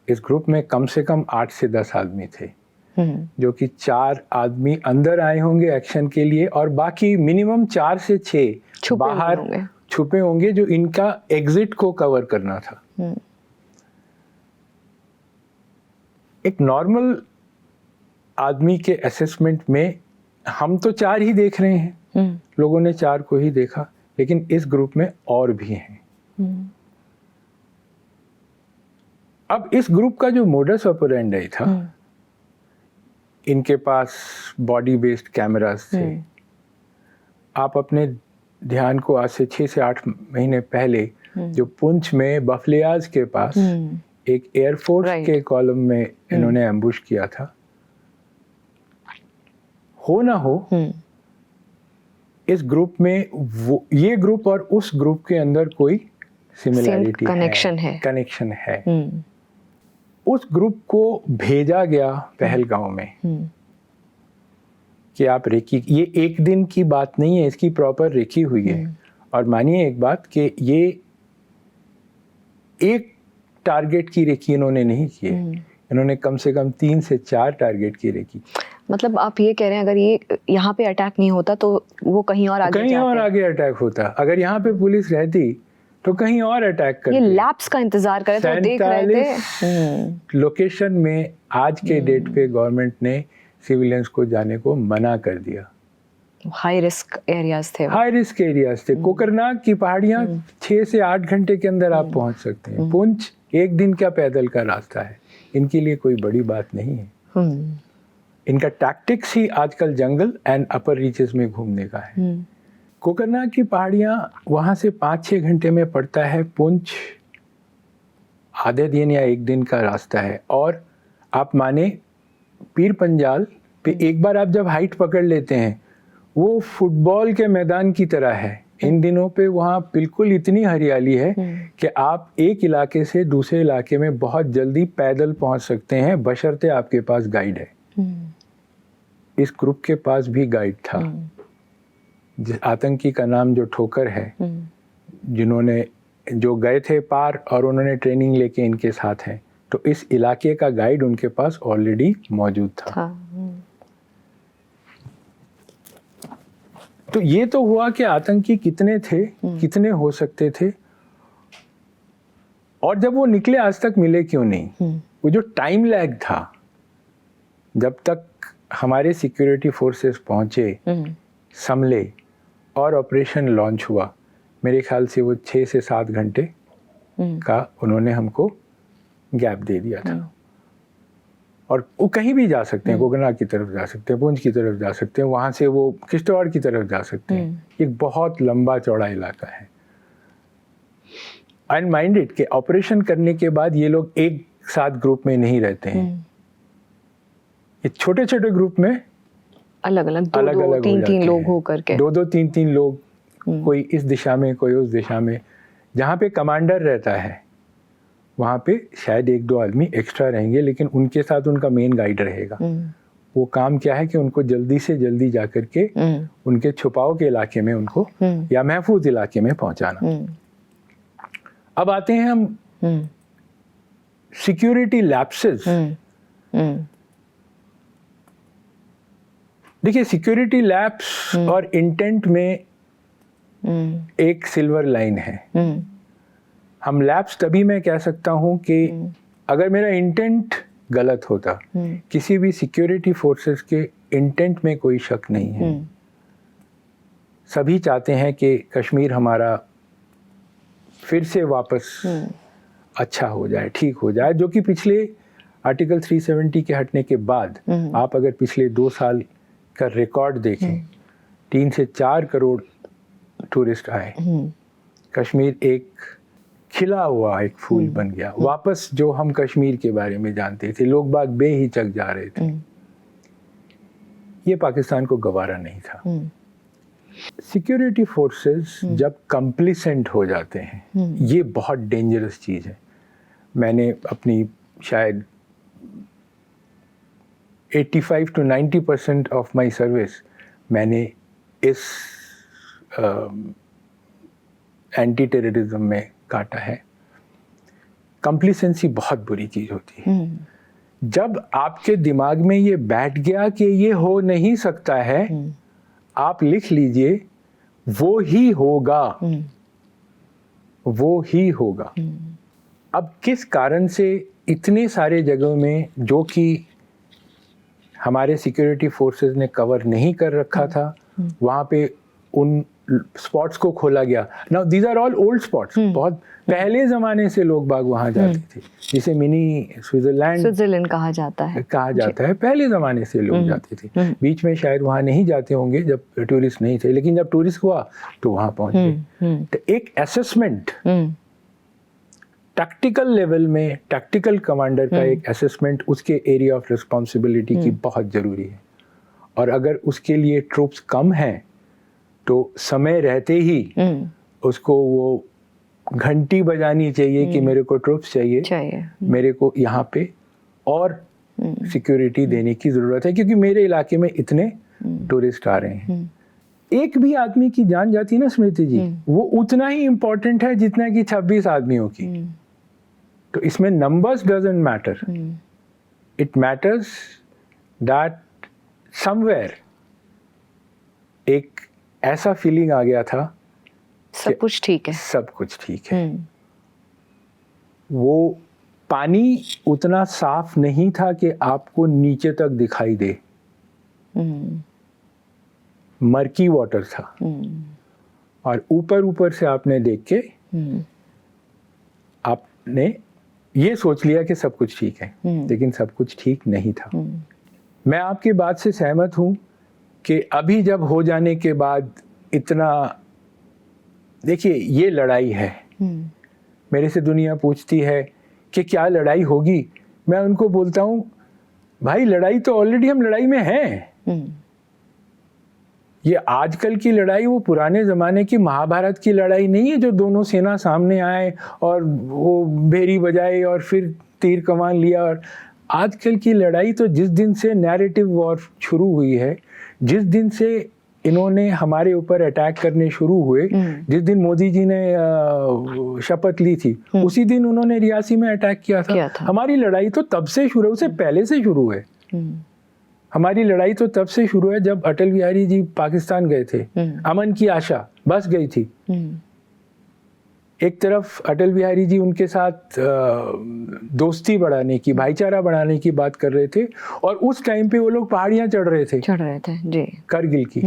[SPEAKER 1] इस ग्रुप में कम से कम 8 से 10 आदमी थे, जो कि 4 आदमी अंदर आए होंगे एक्शन के लिए, और बाकी मिनिमम 4 से 6 बाहर छुपे होंगे जो इनका एग्जिट को कवर करना था। एक नॉर्मल आदमी के असेसमेंट में हम तो 4 ही देख रहे हैं, लोगों ने 4 को ही देखा, लेकिन इस ग्रुप में और भी हैं। अब इस ग्रुप का जो मोडस ऑपरेंडी था, इनके पास बॉडी बेस्ड कैमरास थे। आप अपने ध्यान को आज से 6 से 8 महीने पहले जो पुंछ में बफलियाज के पास एक एयरफोर्स के कॉलम में इन्होंने एम्बुश किया था, हो ना हो इस ग्रुप में वो ये ग्रुप और उस ग्रुप के अंदर कोई सिमिलैरिटी कनेक्शन है। उस ग्रुप को भेजा गया पहलगांव में कि आप रेकी, ये एक दिन की बात नहीं है, इसकी प्रॉपर रेकी हुई है। और मानिए एक बात कि ये एक टारगेट की रेकी इन्होंने नहीं की है, इन्होंने कम से कम 3 से 4 टारगेट की रेकी।
[SPEAKER 3] मतलब आप ये कह रहे हैं अगर ये यहाँ पे अटैक नहीं होता तो वो कहीं और आगे
[SPEAKER 1] अटैक होता। अगर यहाँ पे पुलिस रहती तो कहीं और अटैक करती।
[SPEAKER 3] ये लैब्स का इंतजार कर रहे थे, देख रहे थे।
[SPEAKER 1] लोकेशन में आज के डेट पे गवर्नमेंट ने सिविलियंस को जाने को मना कर दिया।
[SPEAKER 3] हाई रिस्क एरियाज थे।
[SPEAKER 1] कोकरनाग की पहाड़ियाँ 6 से 8 घंटे के अंदर आप पहुंच सकते हैं। पुंछ एक दिन का पैदल का रास्ता है, इनके लिए कोई बड़ी बात नहीं है। इनका टैक्टिक्स ही आजकल जंगल एंड अपर रीचेस में घूमने का है। कोकरनाग की पहाड़ियाँ वहाँ से 5-6 घंटे में पड़ता है। पुंछ आधे दिन या एक दिन का रास्ता है। और आप माने पीर पंजाल पे एक बार आप जब हाइट पकड़ लेते हैं, वो फुटबॉल के मैदान की तरह है। इन दिनों पे वहाँ बिल्कुल इतनी हरियाली है कि आप एक इलाके से दूसरे इलाके में बहुत जल्दी पैदल पहुँच सकते हैं, बशर्ते आपके पास गाइड है। इस ग्रुप के पास भी गाइड था। आतंकी का नाम जो ठोकर है, जिन्होंने जो गए थे पार और उन्होंने ट्रेनिंग लेके इनके साथ हैं, तो इस इलाके का गाइड उनके पास ऑलरेडी मौजूद था। तो ये तो हुआ कि आतंकी कितने थे, कितने हो सकते थे, और जब वो निकले आज तक मिले क्यों नहीं। वो जो टाइम लैग था, जब तक हमारे सिक्योरिटी फोर्सेस पहुंचे, संभले और ऑपरेशन लॉन्च हुआ, मेरे ख्याल से वो 6 से 7 घंटे का उन्होंने हमको गैप दे दिया था। और वो कहीं भी जा सकते हैं, कोकरनाग की तरफ जा सकते हैं, पुंछ की तरफ जा सकते हैं, वहाँ से वो किश्तवाड़ की तरफ जा सकते हैं। एक बहुत लंबा चौड़ा इलाका है। अनमाइंडेड के ऑपरेशन करने के बाद ये लोग एक साथ ग्रुप में नहीं रहते हैं। ये छोटे छोटे ग्रुप में
[SPEAKER 3] अलग अलग 2-3 लोग हो करके
[SPEAKER 1] 2-3 लोग, कोई इस दिशा में कोई उस दिशा में। जहाँ पे कमांडर रहता है वहाँ पे शायद 1-2 आदमी एक्स्ट्रा रहेंगे, लेकिन उनके साथ उनका मेन गाइड रहेगा। वो काम क्या है कि उनको जल्दी से जल्दी जाकर के उनके छुपाव के इलाके में उनको या महफूज इलाके में पहुंचाना। अब आते हैं हम सिक्योरिटी लैप्सेस। देखिए, सिक्योरिटी लैप्स और इंटेंट में एक सिल्वर लाइन है। हम लैप्स तभी मैं कह सकता हूं कि अगर मेरा इंटेंट गलत होता, किसी भी सिक्योरिटी फोर्सेस के इंटेंट में कोई शक नहीं है। सभी चाहते हैं कि कश्मीर हमारा फिर से वापस अच्छा हो जाए, ठीक हो जाए, जो कि पिछले आर्टिकल 370 के हटने के बाद आप अगर पिछले 2 साल का रिकॉर्ड देखें, 3 से 4 करोड़ टूरिस्ट आए। कश्मीर एक खिला हुआ एक फूल बन गया वापस, जो हम कश्मीर के बारे में जानते थे। लोग बाग बेहिचक जा रहे थे। ये पाकिस्तान को गवारा नहीं था। सिक्योरिटी फोर्सेस जब कंप्लिसेंट हो जाते हैं, ये बहुत डेंजरस चीज़ है। मैंने अपनी शायद 85 to 90% ऑफ माई सर्विस मैंने इस एंटी टेररिज्म में काटा है। कंप्लिसेंसी बहुत बुरी चीज़ होती है। जब आपके दिमाग में ये बैठ गया कि ये हो नहीं सकता है, आप लिख लीजिए, वो ही होगा, वो ही होगा। अब किस कारण से इतने सारे जगहों में जो कि हमारे सिक्योरिटी फोर्सेस ने कवर नहीं कर रखा था, वहाँ पे उन स्पॉट्स को खोला गया। Now these are all old spots, बहुत पहले ज़माने से लोग बाग वहाँ जाते थे, जिसे मिनी स्विट्जरलैंड
[SPEAKER 3] कहा जाता है।
[SPEAKER 1] पहले ज़माने से लोग जाते थे। बीच में शायद वहाँ नहीं जाते होंगे जब टूरिस्ट नहीं थे, लेकिन जब टूरिस्ट हुआ तो वहाँ पहुँच गए। तो एक असेसमेंट टैक्टिकल लेवल में, टैक्टिकल कमांडर का एक असेसमेंट उसके एरिया ऑफ रिस्पॉन्सिबिलिटी की बहुत ज़रूरी है। और अगर उसके लिए ट्रूप्स कम हैं तो समय रहते ही उसको वो घंटी बजानी चाहिए कि मेरे को ट्रूप्स चाहिए। मेरे को यहाँ पे और सिक्योरिटी देने की ज़रूरत है, क्योंकि मेरे इलाके में इतने टूरिस्ट आ रहे हैं। एक भी आदमी की जान जाती है ना स्मृति जी, वो उतना ही इम्पोर्टेंट है जितना कि 26 आदमियों की। तो इसमें numbers doesn't matter, it matters that somewhere एक ऐसा फीलिंग आ गया था
[SPEAKER 3] सब कुछ ठीक है,
[SPEAKER 1] सब कुछ ठीक है। वो पानी उतना साफ नहीं था कि आपको नीचे तक दिखाई दे, मर्की वाटर था। और ऊपर ऊपर से आपने देख के आपने ये सोच लिया कि सब कुछ ठीक है, लेकिन सब कुछ ठीक नहीं था। मैं आपकी बात से सहमत हूँ कि अभी जब हो जाने के बाद इतना, देखिए ये लड़ाई है, मेरे से दुनिया पूछती है कि क्या लड़ाई होगी, मैं उनको बोलता हूँ भाई लड़ाई तो ऑलरेडी हम लड़ाई में हैं। ये आजकल की लड़ाई वो पुराने ज़माने की महाभारत की लड़ाई नहीं है जो दोनों सेना सामने आए और वो भेरी बजाए और फिर तीर कमान लिया। और आजकल की लड़ाई तो जिस दिन से नैरेटिव वॉर शुरू हुई है, जिस दिन से इन्होंने हमारे ऊपर अटैक करने शुरू हुए, जिस दिन मोदी जी ने शपथ ली थी उसी दिन उन्होंने रियासी में अटैक किया था। हमारी लड़ाई तो तब से शुरू, उससे पहले से शुरू है। हमारी लड़ाई तो तब से शुरू है जब अटल बिहारी जी पाकिस्तान गए थे, अमन की आशा बस गई थी। एक तरफ अटल बिहारी जी उनके साथ दोस्ती बढ़ाने की, भाईचारा बढ़ाने की बात कर रहे थे, और उस टाइम पे वो लोग पहाड़ियां चढ़ रहे थे
[SPEAKER 3] जी,
[SPEAKER 1] करगिल की।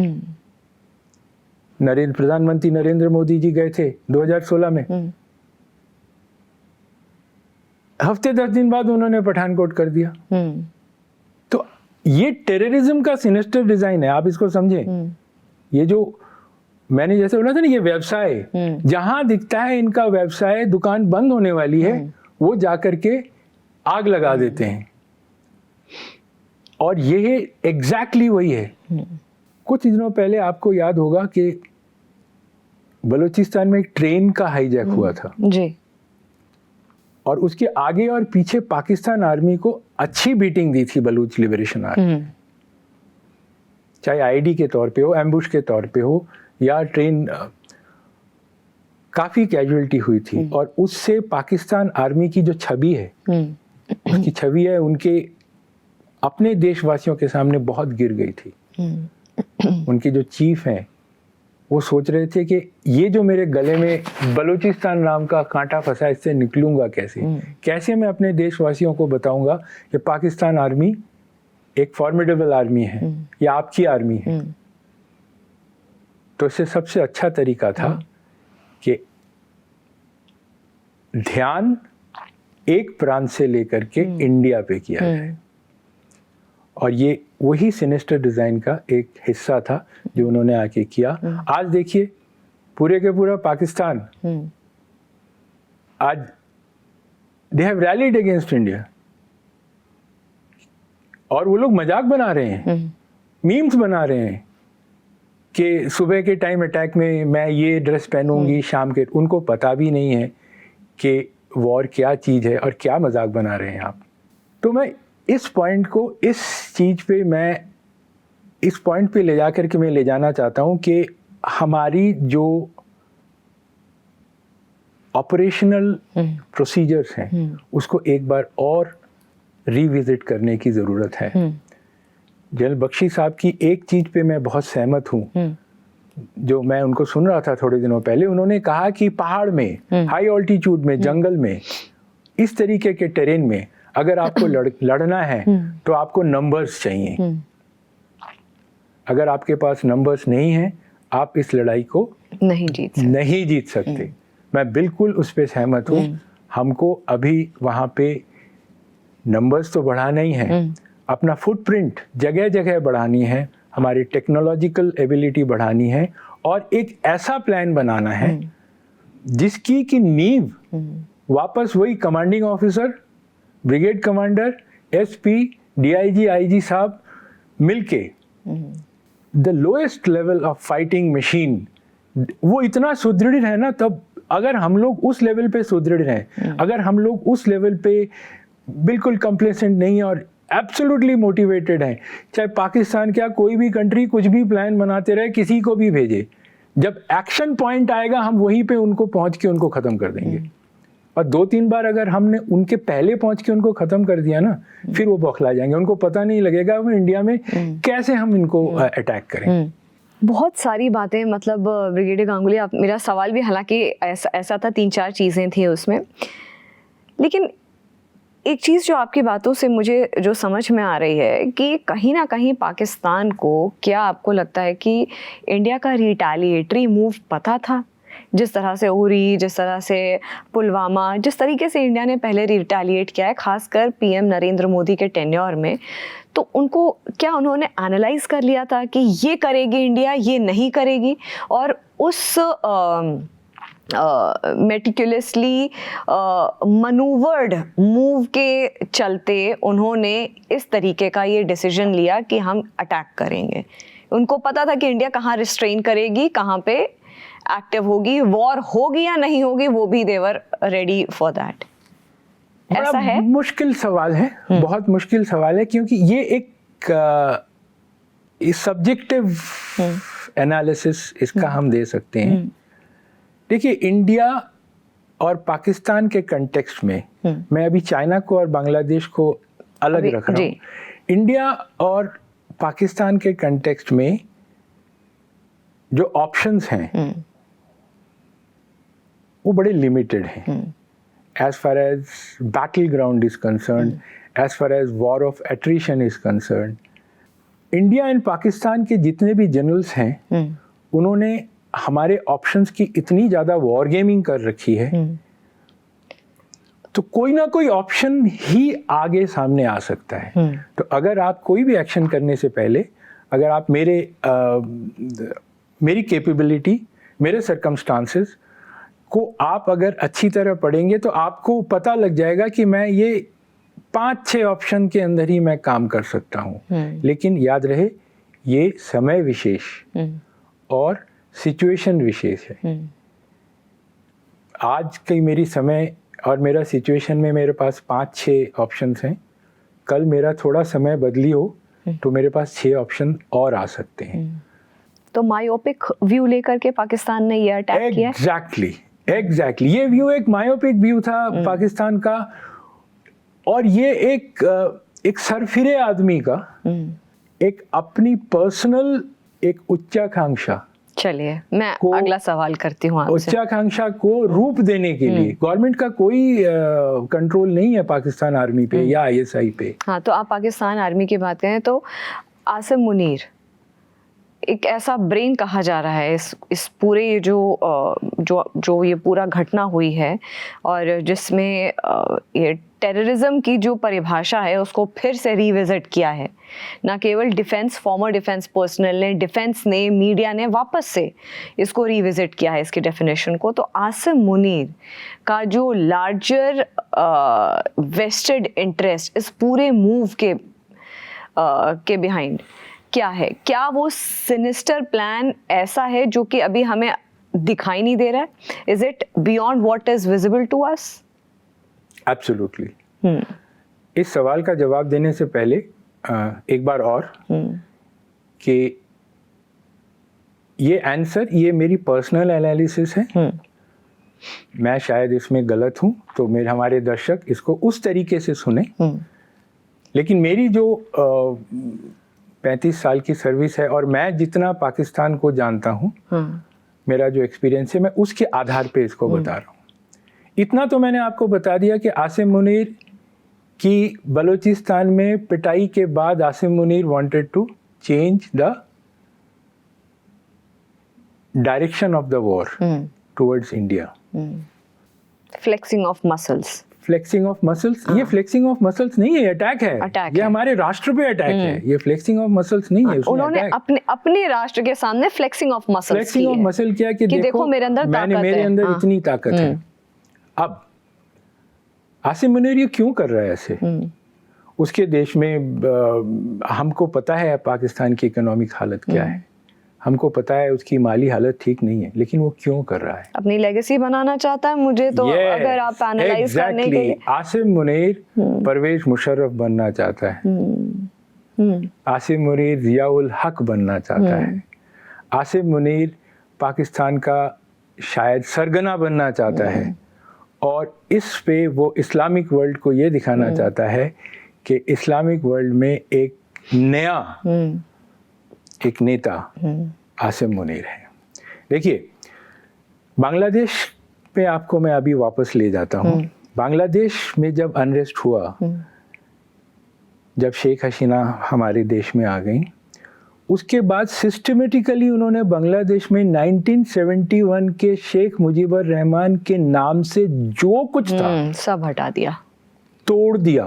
[SPEAKER 1] प्रधानमंत्री नरेंद्र मोदी जी गए थे 2016 में, हफ्ते 10 दिन बाद उन्होंने पठानकोट कर दिया। तो ये टेररिज्म का सिनिस्टर डिजाइन है, आप इसको समझें। ये जो मैंने जैसे बोला था ना, ये व्यवसाय जहां दिखता है इनका व्यवसाय, दुकान बंद होने वाली है, वो जाकर के आग लगा देते हैं। और ये एग्जैक्टली वही है। कुछ दिनों पहले आपको याद होगा कि बलूचिस्तान में एक ट्रेन का हाईजैक हुआ था
[SPEAKER 3] जी,
[SPEAKER 1] और उसके आगे और पीछे पाकिस्तान आर्मी को अच्छी बीटिंग दी थी बलूच लिबरेशन आर्मी, चाहे आईडी के तौर पे हो, एम्बुश के तौर पे हो, या ट्रेन, काफी कैजुअलिटी हुई थी। और उससे पाकिस्तान आर्मी की जो छवि है, उसकी छवि है उनके अपने देशवासियों के सामने बहुत गिर गई थी। उनके जो चीफ हैं वो सोच रहे थे कि ये जो मेरे गले में बलूचिस्तान नाम का कांटा फंसा, इससे निकलूंगा कैसे, कैसे मैं अपने देशवासियों को बताऊंगा कि पाकिस्तान आर्मी एक फॉर्मिडेबल आर्मी है, या आपकी आर्मी है। तो इससे सबसे अच्छा तरीका था कि ध्यान एक प्रांत से लेकर के इंडिया पे किया जाए। और ये वही सिनिस्टर डिजाइन का एक हिस्सा था जो उन्होंने आके किया। आज देखिए पूरे के पूरा पाकिस्तान आज they have rallied against India, और वो लोग मजाक बना रहे हैं, मीम्स बना रहे हैं कि सुबह के टाइम अटैक में मैं ये ड्रेस पहनूंगी, शाम के, उनको पता भी नहीं है कि वॉर क्या चीज़ है और क्या मजाक बना रहे हैं आप। तो मैं इस पॉइंट को, इस चीज़ पे, मैं इस पॉइंट पे ले जाकर के मैं ले जाना चाहता हूँ कि हमारी जो ऑपरेशनल प्रोसीजर्स हैं उसको एक बार और रिविजिट करने की ज़रूरत है। जनरल बख्शी साहब की एक चीज़ पे मैं बहुत सहमत हूँ, जो मैं उनको सुन रहा था थोड़े दिनों पहले। उन्होंने कहा कि पहाड़ में, हाई ऑल्टीट्यूड में, जंगल में, इस तरीके के टेरेन में अगर आपको लड़ना है तो आपको नंबर्स चाहिए। अगर आपके पास नंबर्स नहीं हैं, आप इस लड़ाई को नहीं जीत सकते। मैं बिल्कुल उस पर सहमत हूँ। हमको अभी वहाँ पे नंबर्स तो बढ़ाना ही है, अपना फुटप्रिंट जगह जगह बढ़ानी है, हमारी टेक्नोलॉजिकल एबिलिटी बढ़ानी है, और एक ऐसा प्लान बनाना है जिसकी की नींव वापस वही commanding officer, brigade commander, SP, DIG, IG साहब मिलके the lowest level of fighting machine, वो इतना सुदृढ़ है ना। तब अगर हम लोग उस लेवल पे सुदृढ़ हैं, अगर हम लोग उस लेवल पे बिल्कुल कंप्लेसेंट नहीं और एब्सोल्युटली मोटिवेटेड हैं, चाहे पाकिस्तान क्या कोई भी कंट्री कुछ भी प्लान बनाते रहे, किसी को भी भेजे, जब एक्शन पॉइंट आएगा हम वहीं पे उनको पहुंच के उनको ख़त्म कर देंगे। और 2-3 बार अगर हमने उनके पहले पहुंच के उनको ख़त्म कर दिया ना, फिर वो बौखला जाएंगे, उनको पता नहीं लगेगा वो इंडिया में कैसे हम इनको अटैक करें।
[SPEAKER 3] बहुत सारी बातें, मतलब ब्रिगेडियर गांगुली, आप, मेरा सवाल भी हालांकि ऐसा था, 3-4 चीज़ें थी उसमें, लेकिन एक चीज़ जो आपकी बातों से मुझे जो समझ में आ रही है कि कहीं ना कहीं पाकिस्तान को, क्या आपको लगता है कि इंडिया का रिटेलिएटरी मूव पता था जिस तरह से उरी, जिस तरह से पुलवामा, जिस तरीके से इंडिया ने पहले रिटेलिएट किया है, खासकर पीएम नरेंद्र मोदी के टेन्योर में, तो उनको क्या उन्होंने एनालाइज कर लिया था कि ये करेगी इंडिया, ये नहीं करेगी, और उस मेटिकुलसली मनूवर्ड मूव के चलते उन्होंने इस तरीके का ये डिसीजन लिया कि हम अटैक करेंगे? उनको पता था कि इंडिया कहाँ रिस्ट्रेन करेगी, कहाँ पे एक्टिव होगी, वॉर होगी या नहीं होगी, वो भी देवर रेडी फॉर दैट। ऐसा है?
[SPEAKER 1] मुश्किल सवाल है, बहुत मुश्किल सवाल है, क्योंकि ये एक सब्जेक्टिव एनालिसिस इसका हम दे सकते हैं। देखिए, इंडिया और पाकिस्तान के कंटेक्स्ट में, मैं अभी चाइना को और बांग्लादेश को अलग रख रहा हूँ। इंडिया और पाकिस्तान के कंटेक्स्ट में जो ऑप्शंस हैं वो बड़े लिमिटेड हैं as far as battleground is concerned, as far as war of attrition is concerned. India and Pakistan के जितने भी जनरल्स हैं उन्होंने हमारे ऑप्शंस की इतनी ज़्यादा वॉर गेमिंग कर रखी है, तो कोई ना कोई ऑप्शन ही आगे सामने आ सकता है। तो अगर आप कोई भी एक्शन करने से पहले, अगर आप मेरी कैपेबिलिटी, मेरे सर्कमस्टांसेस को आप अगर अच्छी तरह पढ़ेंगे तो आपको पता लग जाएगा कि मैं ये 5-6 ऑप्शन के अंदर ही मैं काम कर सकता हूँ। लेकिन याद रहे, ये समय विशेष और सिचुएशन विशेष है। आज की मेरी समय और मेरा सिचुएशन में मेरे पास 5-6 ऑप्शंस हैं, कल मेरा थोड़ा समय बदली हो तो मेरे पास 6 ऑप्शन और आ सकते हैं।
[SPEAKER 3] तो मायोपिक व्यू लेकर के पाकिस्तान ने ये अटैक किया।
[SPEAKER 1] एग्जैक्टली ये व्यू एक मायोपिक व्यू था पाकिस्तान का, और ये एक सरफिरे आदमी का एक अपनी पर्सनल एक उच्चाकांक्षा।
[SPEAKER 3] चलिए मैं अगला सवाल करती हूँ आपसे।
[SPEAKER 1] उच्चाकांक्षा को रूप देने के लिए गवर्नमेंट का कोई कंट्रोल नहीं है पाकिस्तान आर्मी पे या ISI पे।
[SPEAKER 3] हाँ, तो आप पाकिस्तान आर्मी की बात करें तो आसिम मुनीर एक ऐसा ब्रेन कहा जा रहा है इस पूरे ये जो ये पूरा घटना हुई है, और जिसमें ये टेररिज्म की जो परिभाषा है उसको फिर से रिविजिट किया है। ना केवल फॉर्मर डिफेंस पर्सनल ने, डिफेंस ने, मीडिया ने वापस से इसको रिविजिट किया है, इसकी डेफिनेशन को। तो आसिम मुनीर का जो लार्जर वेस्टेड इंटरेस्ट इस पूरे मूव के बिहाइंड क्या है? क्या वो सिनिस्टर प्लान ऐसा है जो कि अभी हमें दिखाई नहीं दे रहा है? Is it beyond what is visible to us?
[SPEAKER 1] Absolutely. इस सवाल का जवाब देने से पहले एक बार और कि ये आंसर, ये मेरी पर्सनल एनालिसिस है। मैं शायद इसमें गलत हूँ, तो हमारे दर्शक इसको उस तरीके से सुने। लेकिन मेरी जो 35 साल की सर्विस है और मैं जितना पाकिस्तान को जानता हूँ, मेरा जो एक्सपीरियंस है, मैं उसके आधार पे इसको बता रहा हूँ। इतना तो मैंने आपको बता दिया कि आसिम मुनीर की बलूचिस्तान में पिटाई के बाद Asim Munir wanted to change the direction of the war towards India.
[SPEAKER 3] Flexing of muscles.
[SPEAKER 1] Flexing of muscles, ये फ्लेक्सिंग ऑफ मसल्स नहीं है, अटैक है। ये हमारे राष्ट्र पे अटैक है, ये फ्लेक्सिंग ऑफ मसल्स नहीं है।
[SPEAKER 3] उन्होंने अपने राष्ट्र के सामने flexing of muscles,
[SPEAKER 1] flexing of muscle किया कि देखो मेरे अंदर इतनी ताकत है। अब आसिम मुनीर ये क्यों कर रहा है ऐसे? उसके देश में हमको पता है पाकिस्तान की इकोनॉमिक हालत क्या है, हमको पता है उसकी माली हालत ठीक नहीं है, लेकिन वो क्यों कर रहा है?
[SPEAKER 3] अपनी लेगेसी बनाना चाहता है। मुझे तो अगर आप एनालाइज करने के लिए,
[SPEAKER 1] आसिम मुनीर परवेज मुशर्रफ बनना चाहता है। आसिम मुनीर जियाउल हक बनना चाहता है। आसिम मुनीर पाकिस्तान का शायद सरगना बनना चाहता है, और इस पे वो इस्लामिक वर्ल्ड को ये दिखाना चाहता है कि इस्लामिक वर्ल्ड में एक नया एक नेता आसिम मुनीर है। देखिए, बांग्लादेश पे आपको मैं अभी वापस ले जाता हूँ। बांग्लादेश में जब अनरेस्ट हुआ, जब शेख हसीना हमारे देश में आ गई, उसके बाद सिस्टमेटिकली उन्होंने बांग्लादेश में 1971 के शेख मुजीबुर रहमान के नाम से जो कुछ था
[SPEAKER 3] सब हटा दिया,
[SPEAKER 1] तोड़ दिया,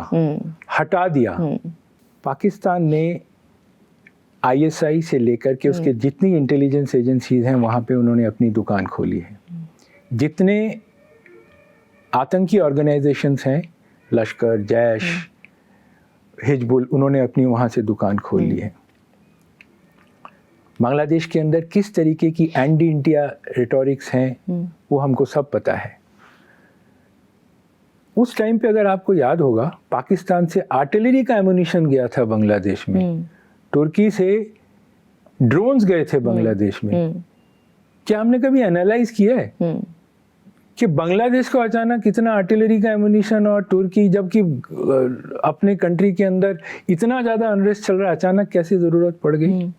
[SPEAKER 1] हटा दिया। पाकिस्तान ने ISI से लेकर के उसके जितनी इंटेलिजेंस एजेंसीज हैं वहाँ पे उन्होंने अपनी दुकान खोली है। जितने आतंकी ऑर्गेनाइजेशंस हैं, लश्कर, जैश, हिजबुल, उन्होंने अपनी वहाँ से दुकान खोल ली है। बांग्लादेश के अंदर किस तरीके की एंटी इंडिया रिटोरिक्स हैं वो हमको सब पता है। उस टाइम पे अगर आपको याद होगा, पाकिस्तान से आर्टिलरी का एमुनिशन गया था बांग्लादेश में, तुर्की से ड्रोन्स गए थे बांग्लादेश में। क्या हमने कभी एनालाइज किया है कि बांग्लादेश को अचानक कितना आर्टिलरी का एमुनिशन और तुर्की, जबकि अपने कंट्री के अंदर इतना ज़्यादा अनरेस्ट चल रहा है, अचानक कैसे ज़रूरत पड़ गई?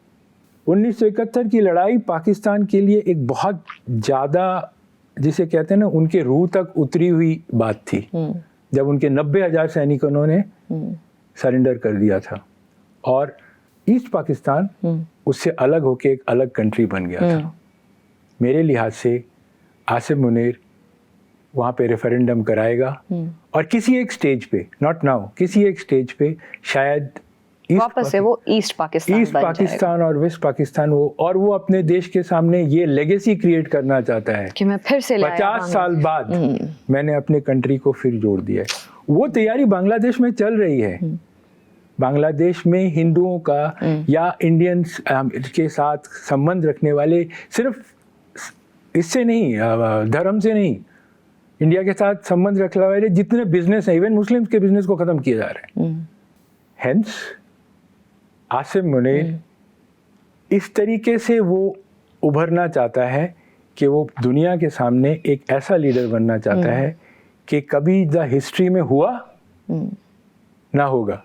[SPEAKER 1] 1971 की लड़ाई पाकिस्तान के लिए एक बहुत ज़्यादा, जिसे कहते हैं ना, उनके रूह तक उतरी हुई बात थी, जब उनके 90,000 सैनिकों ने सरेंडर कर दिया था और ईस्ट पाकिस्तान उससे अलग होके एक अलग कंट्री बन गया था। मेरे लिहाज से आसिम मुनीर वहाँ पे रेफरेंडम कराएगा और किसी एक स्टेज पे, नॉट नाउ, किसी एक स्टेज पे शायद
[SPEAKER 3] वापस से वो ईस्ट पाकिस्तान
[SPEAKER 1] और वेस्ट पाकिस्तान वो अपने देश के सामने ये लेगेसी क्रिएट करना चाहता है
[SPEAKER 3] कि मैं फिर से
[SPEAKER 1] 50 साल बाद मैंने अपने कंट्री को फिर जोड़ दिया है। वो तैयारी बांग्लादेश में चल रही है। बांग्लादेश में हिंदुओं का या इंडियंस के साथ संबंध रखने वाले, सिर्फ इससे नहीं, धर्म से नहीं, इंडिया के साथ संबंध रखने वाले जितने बिजनेस हैं, इवन मुस्लिम्स के बिजनेस को खत्म किया जा रहा है। हेंस आसिम मुनीर इस तरीके से वो उभरना चाहता है कि वो दुनिया के सामने एक ऐसा लीडर बनना चाहता है कि कभी द हिस्ट्री में हुआ ना होगा।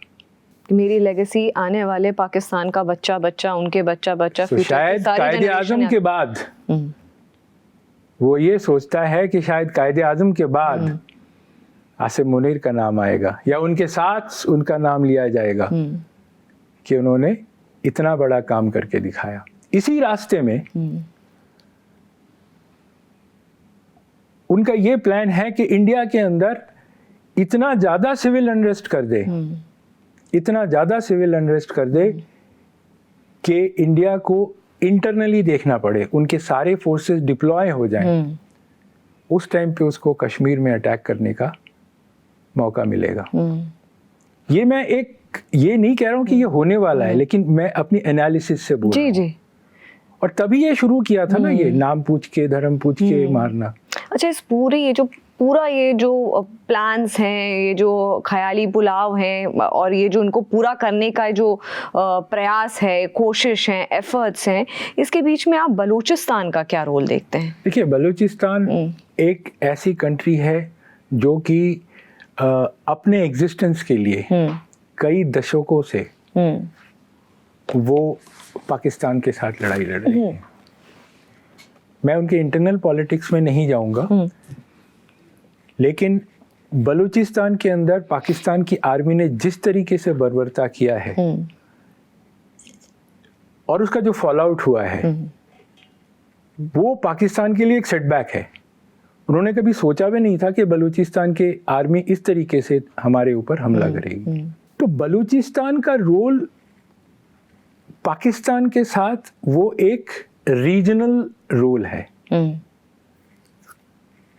[SPEAKER 3] मेरी लेगेसी आने वाले पाकिस्तान का बच्चा बच्चा, उनके बच्चा बच्चा,
[SPEAKER 1] तो शायद कायदे आजम के बाद वो ये सोचता है कि शायद कायदे आजम के बाद आसिम मुनीर का नाम आएगा या उनके साथ उनका नाम लिया जाएगा कि उन्होंने इतना बड़ा काम करके दिखाया। इसी रास्ते में उनका ये प्लान है कि इंडिया के अंदर इतना ज़्यादा सिविल अनरेस्ट कर दे, इतना ज़्यादा सिविल अनरेस्ट कर दे कि इंडिया को इंटरनली देखना पड़े, उनके सारे फोर्सेस डिप्लॉय हो जाएं। उस टाइम पे उसको कश्मीर में अटैक करने का मौका मिलेगा। ये मैं ये नहीं कह रहा हूँ कि ये होने वाला है, लेकिन मैं अपनी एनालिसिस से बोल रहा हूँ। और तभी ये शुरू किया था ना, ये नाम पूछ के, धर्म पूछ के मारना।
[SPEAKER 3] अच्छा, इस पूरा ये जो प्लान्स हैं, ये जो ख्याली पुलाव हैं और ये जो उनको पूरा करने का जो प्रयास है, कोशिश है, एफर्ट्स हैं, इसके बीच में आप बलूचिस्तान का क्या रोल देखते हैं? देखिए,
[SPEAKER 1] बलूचिस्तान एक ऐसी कंट्री है जो कि अपने एग्जिस्टेंस के लिए कई दशकों से वो पाकिस्तान के साथ लड़ाई लड़ रही है। मैं उनके इंटरनल पॉलिटिक्स में नहीं जाऊंगा, लेकिन बलूचिस्तान के अंदर पाकिस्तान की आर्मी ने जिस तरीके से बर्बरता किया है और उसका जो फॉल आउट हुआ है, वो पाकिस्तान के लिए एक सेटबैक है। उन्होंने कभी सोचा भी नहीं था कि बलूचिस्तान के आर्मी इस तरीके से हमारे ऊपर हमला करेगी। तो बलूचिस्तान का रोल पाकिस्तान के साथ वो एक रीजनल रोल है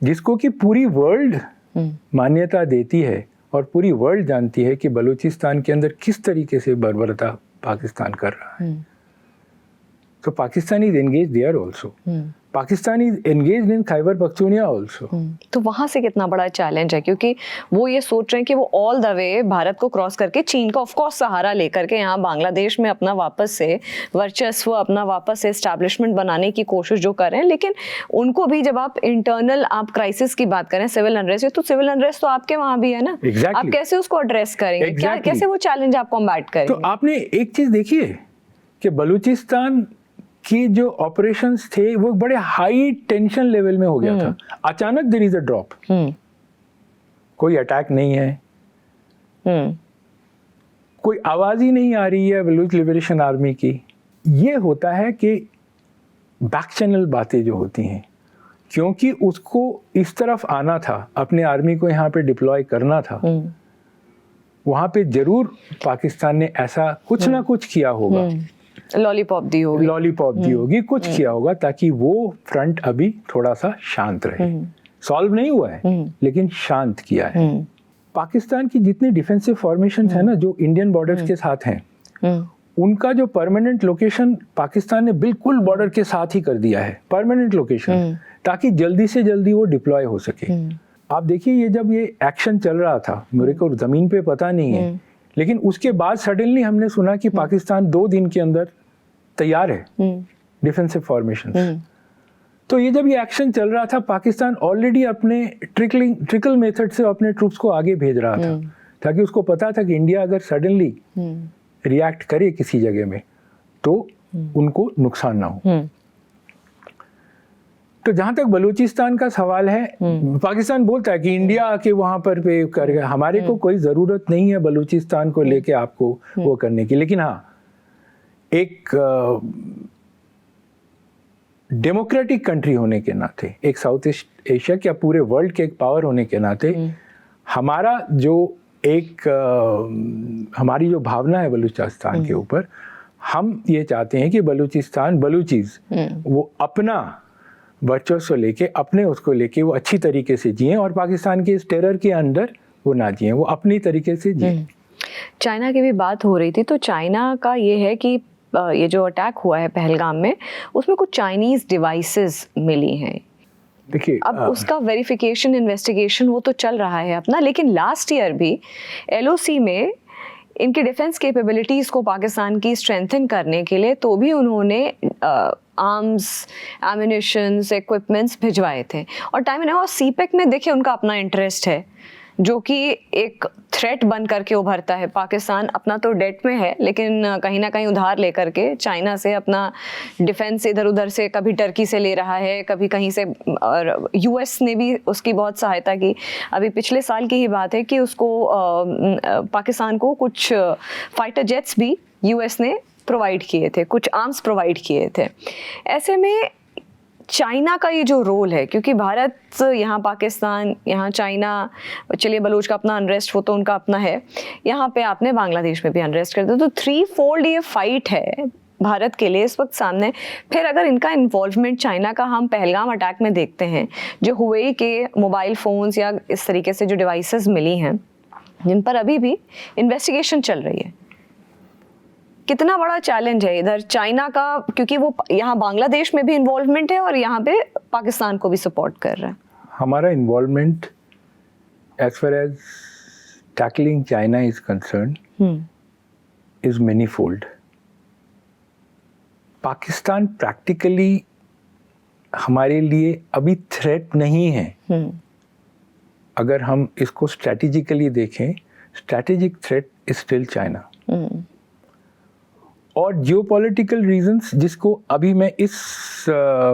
[SPEAKER 1] जिसको कि पूरी वर्ल्ड मान्यता देती है और पूरी वर्ल्ड जानती है कि बलूचिस्तान के अंदर किस तरीके से बर्बरता पाकिस्तान कर रहा है। तो Pakistan is engage there also, Pakistan is engaged in Khyber Pakhtunkhwa also.
[SPEAKER 3] तो वहाँ से कितना बड़ा चैलेंज है, क्योंकि वो ये सोच रहे हैं कि वो ऑल द वे भारत को क्रॉस करके चीन का ऑफ कोर्स सहारा लेकर के यहाँ बांग्लादेश में अपना वापस से वर्चस्व, अपना वापस से एस्टैब्लिशमेंट बनाने की कोशिश जो कर रहे हैं। लेकिन उनको भी, जब आप इंटरनल आप क्राइसिस की बात करें, सिविल अनरेस्ट, तो सिविल अनरेस्ट तो आपके वहाँ भी है ना। आप कैसे उसको एड्रेस करेंगे? कैसे वो चैलेंज आप कॉम्बैट करेंगे?
[SPEAKER 1] तो आपने एक चीज देखी है कि बलूचिस्तान की जो ऑपरेशंस थे वो बड़े हाई टेंशन लेवल में हो गया था। अचानक देयर इज अ ड्रॉप, कोई अटैक नहीं है, कोई आवाज ही नहीं आ रही है बलूच लिबरेशन आर्मी की, ये होता है कि बैक चैनल बातें जो होती हैं, क्योंकि उसको इस तरफ आना था, अपने आर्मी को यहाँ पे डिप्लॉय करना था, वहाँ पे जरूर पाकिस्तान ने ऐसा कुछ ना कुछ किया होगा,
[SPEAKER 3] लॉलीपॉप दी होगी, कुछ किया होगा ताकि वो फ्रंट अभी थोड़ा सा शांत रहे। सॉल्व नहीं हुआ है लेकिन शांत किया है। पाकिस्तान की जितनी डिफेंसिव फॉर्मेशन है ना जो इंडियन बॉर्डर्स के साथ हैं, उनका जो परमानेंट लोकेशन पाकिस्तान ने बिल्कुल बॉर्डर के साथ ही कर दिया है, परमानेंट लोकेशन, ताकि जल्दी से जल्दी वो डिप्लॉय हो सके। आप देखिए ये जब ये एक्शन चल रहा था, मेरे को जमीन पे पता नहीं है, लेकिन उसके बाद सडनली हमने सुना कि पाकिस्तान 2 दिन के अंदर तैयार है डिफेंसिव फॉर्मेशन। तो ये जब ये एक्शन चल रहा था, पाकिस्तान ऑलरेडी अपने ट्रिकल मेथड से अपने ट्रूप्स को आगे भेज रहा था, ताकि उसको पता था कि इंडिया अगर सडनली रिएक्ट करे किसी जगह में तो उनको नुकसान ना हो। तो जहां तक बलूचिस्तान का सवाल है, पाकिस्तान बोलता है कि इंडिया आके वहां पर पे करेगा, हमारे को कोई जरूरत नहीं है बलूचिस्तान को लेके आपको वो करने की। लेकिन हाँ, एक डेमोक्रेटिक कंट्री होने के नाते, एक साउथ ईस्ट एशिया या पूरे वर्ल्ड के एक पावर होने के नाते, हमारा जो हमारी जो भावना है बलूचिस्तान के ऊपर, हम ये चाहते हैं कि बलूचिस्तान बलूचीज वो अपना वर्चस्व लेके, अपने उसको लेके वो अच्छी तरीके से जिए, और पाकिस्तान के इस टेरर के अंदर वो ना जिए, वो अपनी तरीके से जिए। चाइना की भी बात हो रही थी, तो चाइना का ये है कि ये जो अटैक हुआ है पहलगाम में, उसमें कुछ चाइनीज डिवाइसेस मिली हैं।
[SPEAKER 1] देखिए
[SPEAKER 3] अब उसका वेरिफिकेशन, इन्वेस्टिगेशन वो तो चल रहा है अपना, लेकिन लास्ट ईयर भी LOC में इनकी डिफेंस कैपेबिलिटीज़ को पाकिस्तान की स्ट्रेंथन करने के लिए तो भी उन्होंने आर्म्स, एम्यूनिशंस, इक्विपमेंट्स भिजवाए थे। और टाइम और CPEC में देखिए उनका अपना इंटरेस्ट है, जो कि एक थ्रेट बन करके उभरता है। पाकिस्तान अपना तो डेट में है, लेकिन कहीं ना कहीं उधार लेकर के चाइना से अपना डिफेंस इधर उधर से, कभी टर्की से ले रहा है, कभी कहीं से, और US ने भी उसकी बहुत सहायता की। अभी पिछले साल की ही बात है कि उसको पाकिस्तान को कुछ फाइटर जेट्स भी US ने प्रोवाइड किए थे, कुछ आर्म्स प्रोवाइड किए थे। ऐसे में चाइना का ये जो रोल है, क्योंकि भारत यहाँ पाकिस्तान, यहाँ चाइना, चलिए बलूच का अपना अनरेस्ट, वो तो उनका अपना है, यहाँ पे आपने बांग्लादेश में भी अनरेस्ट कर दिया, तो 3-fold ये फाइट है भारत के लिए इस वक्त सामने। फिर अगर इनका इन्वॉल्वमेंट चाइना का हम पहलगाम अटैक में देखते हैं, जो हुए के मोबाइल फ़ोन्स या इस तरीके से जो डिवाइसेस मिली हैं, जिन पर अभी भी इन्वेस्टिगेशन चल रही है, कितना बड़ा चैलेंज है इधर चाइना का, क्योंकि वो यहाँ बांग्लादेश में भी इन्वॉल्वमेंट है और यहाँ पे पाकिस्तान को भी सपोर्ट कर रहा है।
[SPEAKER 1] हमारा involvement as far as tackling China is concern is many fold. Pakistan practically हमारे लिए अभी थ्रेट नहीं है। अगर हम इसको स्ट्रेटेजिकली देखें, strategic threat is still China. और जियोपॉलिटिकल रीजंस, जिसको अभी मैं इस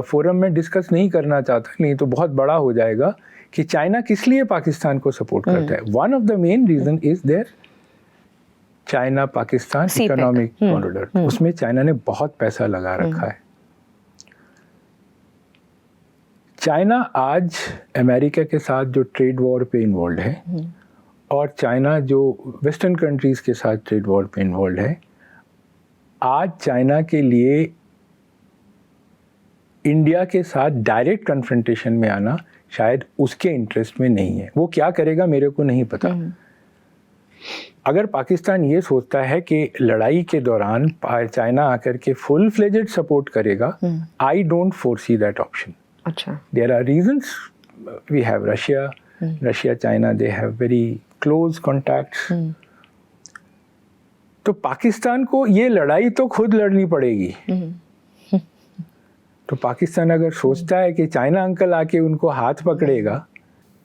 [SPEAKER 1] फोरम में डिस्कस नहीं करना चाहता, नहीं तो बहुत बड़ा हो जाएगा, कि चाइना किस लिए पाकिस्तान को सपोर्ट करता है। One of the main reason is there China Pakistan economic corridor. उसमें चाइना ने बहुत पैसा लगा रखा है। चाइना आज अमेरिका के साथ जो ट्रेड वॉर पे इन्वॉल्व है, और चाइना जो वेस्टर्न कंट्रीज के साथ ट्रेड वॉर पे इन्वॉल्व है, आज चाइना के लिए इंडिया के साथ डायरेक्ट कन्फ्रंटेशन में आना शायद उसके इंटरेस्ट में नहीं है। वो क्या करेगा मेरे को नहीं पता। अगर पाकिस्तान ये सोचता है कि लड़ाई के दौरान चाइना आकर के फुल फ्लेजेड सपोर्ट करेगा, I don't foresee that option.
[SPEAKER 3] अच्छा,
[SPEAKER 1] there are reasons. We have Russia China, they have very close contacts. तो पाकिस्तान को ये लड़ाई तो खुद लड़नी पड़ेगी। तो पाकिस्तान अगर सोचता है कि चाइना अंकल आके उनको हाथ पकड़ेगा,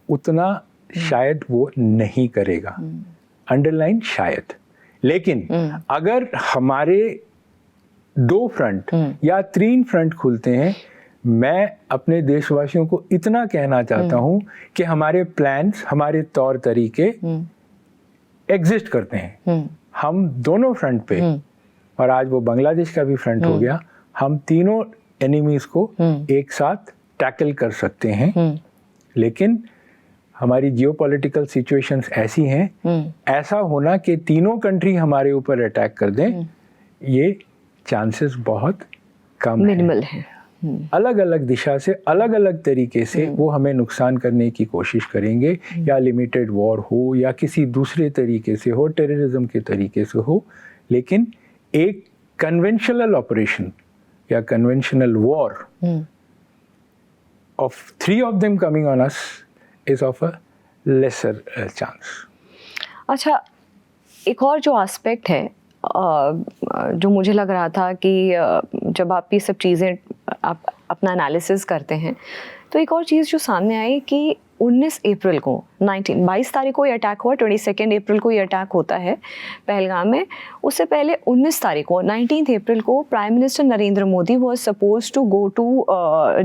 [SPEAKER 1] उतना शायद वो नहीं करेगा, अंडरलाइन शायद। लेकिन अगर हमारे 2 फ्रंट या 3 फ्रंट खुलते हैं, मैं अपने देशवासियों को इतना कहना चाहता हूं कि हमारे प्लान्स, हमारे तौर तरीके एग्जिस्ट करते हैं। हम दोनों फ्रंट पे और आज वो बांग्लादेश का भी फ्रंट हो गया, हम तीनों एनिमीज को एक साथ टैकल कर सकते हैं। लेकिन हमारी जियोपॉलिटिकल सिचुएशंस ऐसी हैं, ऐसा होना कि तीनों कंट्री हमारे ऊपर अटैक कर दें, ये चांसेस बहुत कम
[SPEAKER 3] मिनिमल है।
[SPEAKER 1] अलग अलग दिशा से, अलग अलग तरीके से वो हमें नुकसान करने की कोशिश करेंगे, या लिमिटेड वॉर हो या किसी दूसरे तरीके से हो, टेररिज्म के तरीके से हो। लेकिन एक कन्वेंशनल ऑपरेशन या conventional war of 3 of them coming on us is of a lesser chance.
[SPEAKER 3] अच्छा, एक और जो एस्पेक्ट है जो मुझे लग रहा था कि जब आप ये सब चीज़ें आप अपना एनालिसिस करते हैं, तो एक और चीज़ जो सामने आई कि 19 अप्रैल को 22 तारीख को ये अटैक हुआ, 22 अप्रैल को ये अटैक होता है पहलगाम में। उससे पहले 19 तारीख को 19 अप्रैल को prime minister Narendra Modi was suppose to go to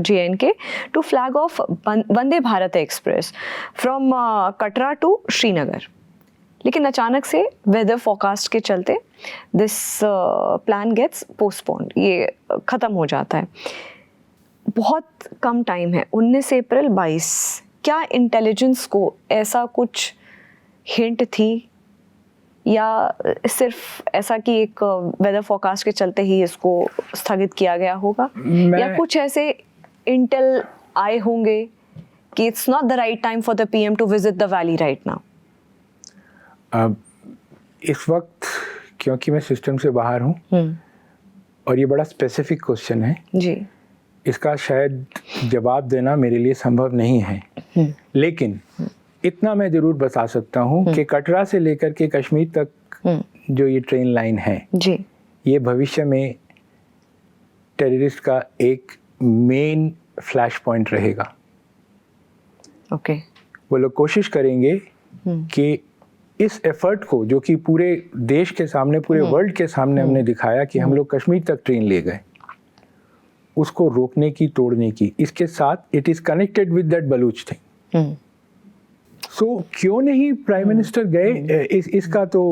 [SPEAKER 3] JNK to flag off Vande Bharat express from Katra to Srinagar. लेकिन अचानक से वेदर फोरकास्ट के चलते दिस प्लान गेट्स पोस्टपोन्ड, ये ख़त्म हो जाता है। बहुत कम टाइम है, 19 अप्रैल 22। क्या इंटेलिजेंस को ऐसा कुछ हिंट थी, या सिर्फ ऐसा कि एक वेदर फोरकास्ट के चलते ही इसको स्थगित किया गया होगा, या कुछ ऐसे इंटेल आए होंगे कि it's not the right time for the PM to visit the valley right now?
[SPEAKER 1] इस वक्त क्योंकि मैं सिस्टम से बाहर हूँ और ये बड़ा स्पेसिफिक क्वेश्चन है
[SPEAKER 3] जी,
[SPEAKER 1] इसका शायद जवाब देना मेरे लिए संभव नहीं है। लेकिन इतना मैं ज़रूर बता सकता हूँ कि कटरा से लेकर के कश्मीर तक जो ये ट्रेन लाइन है
[SPEAKER 3] जी,
[SPEAKER 1] ये भविष्य में टेररिस्ट का एक मेन फ्लैश पॉइंट रहेगा।
[SPEAKER 3] ओके।
[SPEAKER 1] वो लोग कोशिश करेंगे कि इस एफर्ट को, जो कि पूरे देश के सामने, पूरे वर्ल्ड के सामने हमने दिखाया कि हम लोग कश्मीर तक ट्रेन ले गए, उसको रोकने की, तोड़ने की। इसके साथ it is connected with that Baloch thing. So क्यों नहीं प्राइम मिनिस्टर गए, इसका तो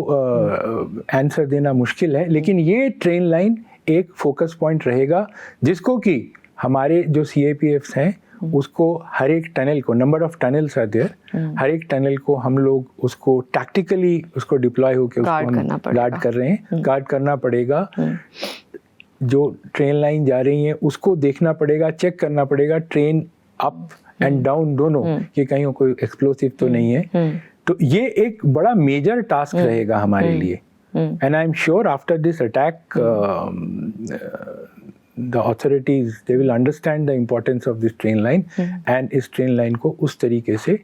[SPEAKER 1] आंसर देना मुश्किल है। लेकिन ये ट्रेन लाइन एक फोकस पॉइंट रहेगा, जिसको कि हमारे जो CAPFs हैं उसको हर एक टनल को, number of tunnels are there, हर एक टनल को हम लोग उसको टैक्टिकली उसको डिप्लॉय होकर उसको गार्ड कर रहे हैं, गार्ड करना पड़ेगा। जो ट्रेन लाइन जा रही है उसको देखना पड़ेगा, चेक करना पड़ेगा, ट्रेन अप एंड डाउन दोनों, कि कहीं कोई एक्सप्लोसिव तो नहीं है। तो ये एक बड़ा मेजर टास्क रहेगा हमारे लिए। And I am sure after this attack the authorities, they will understand the importance of this train line and इस ट्रेन लाइन को उस तरीके से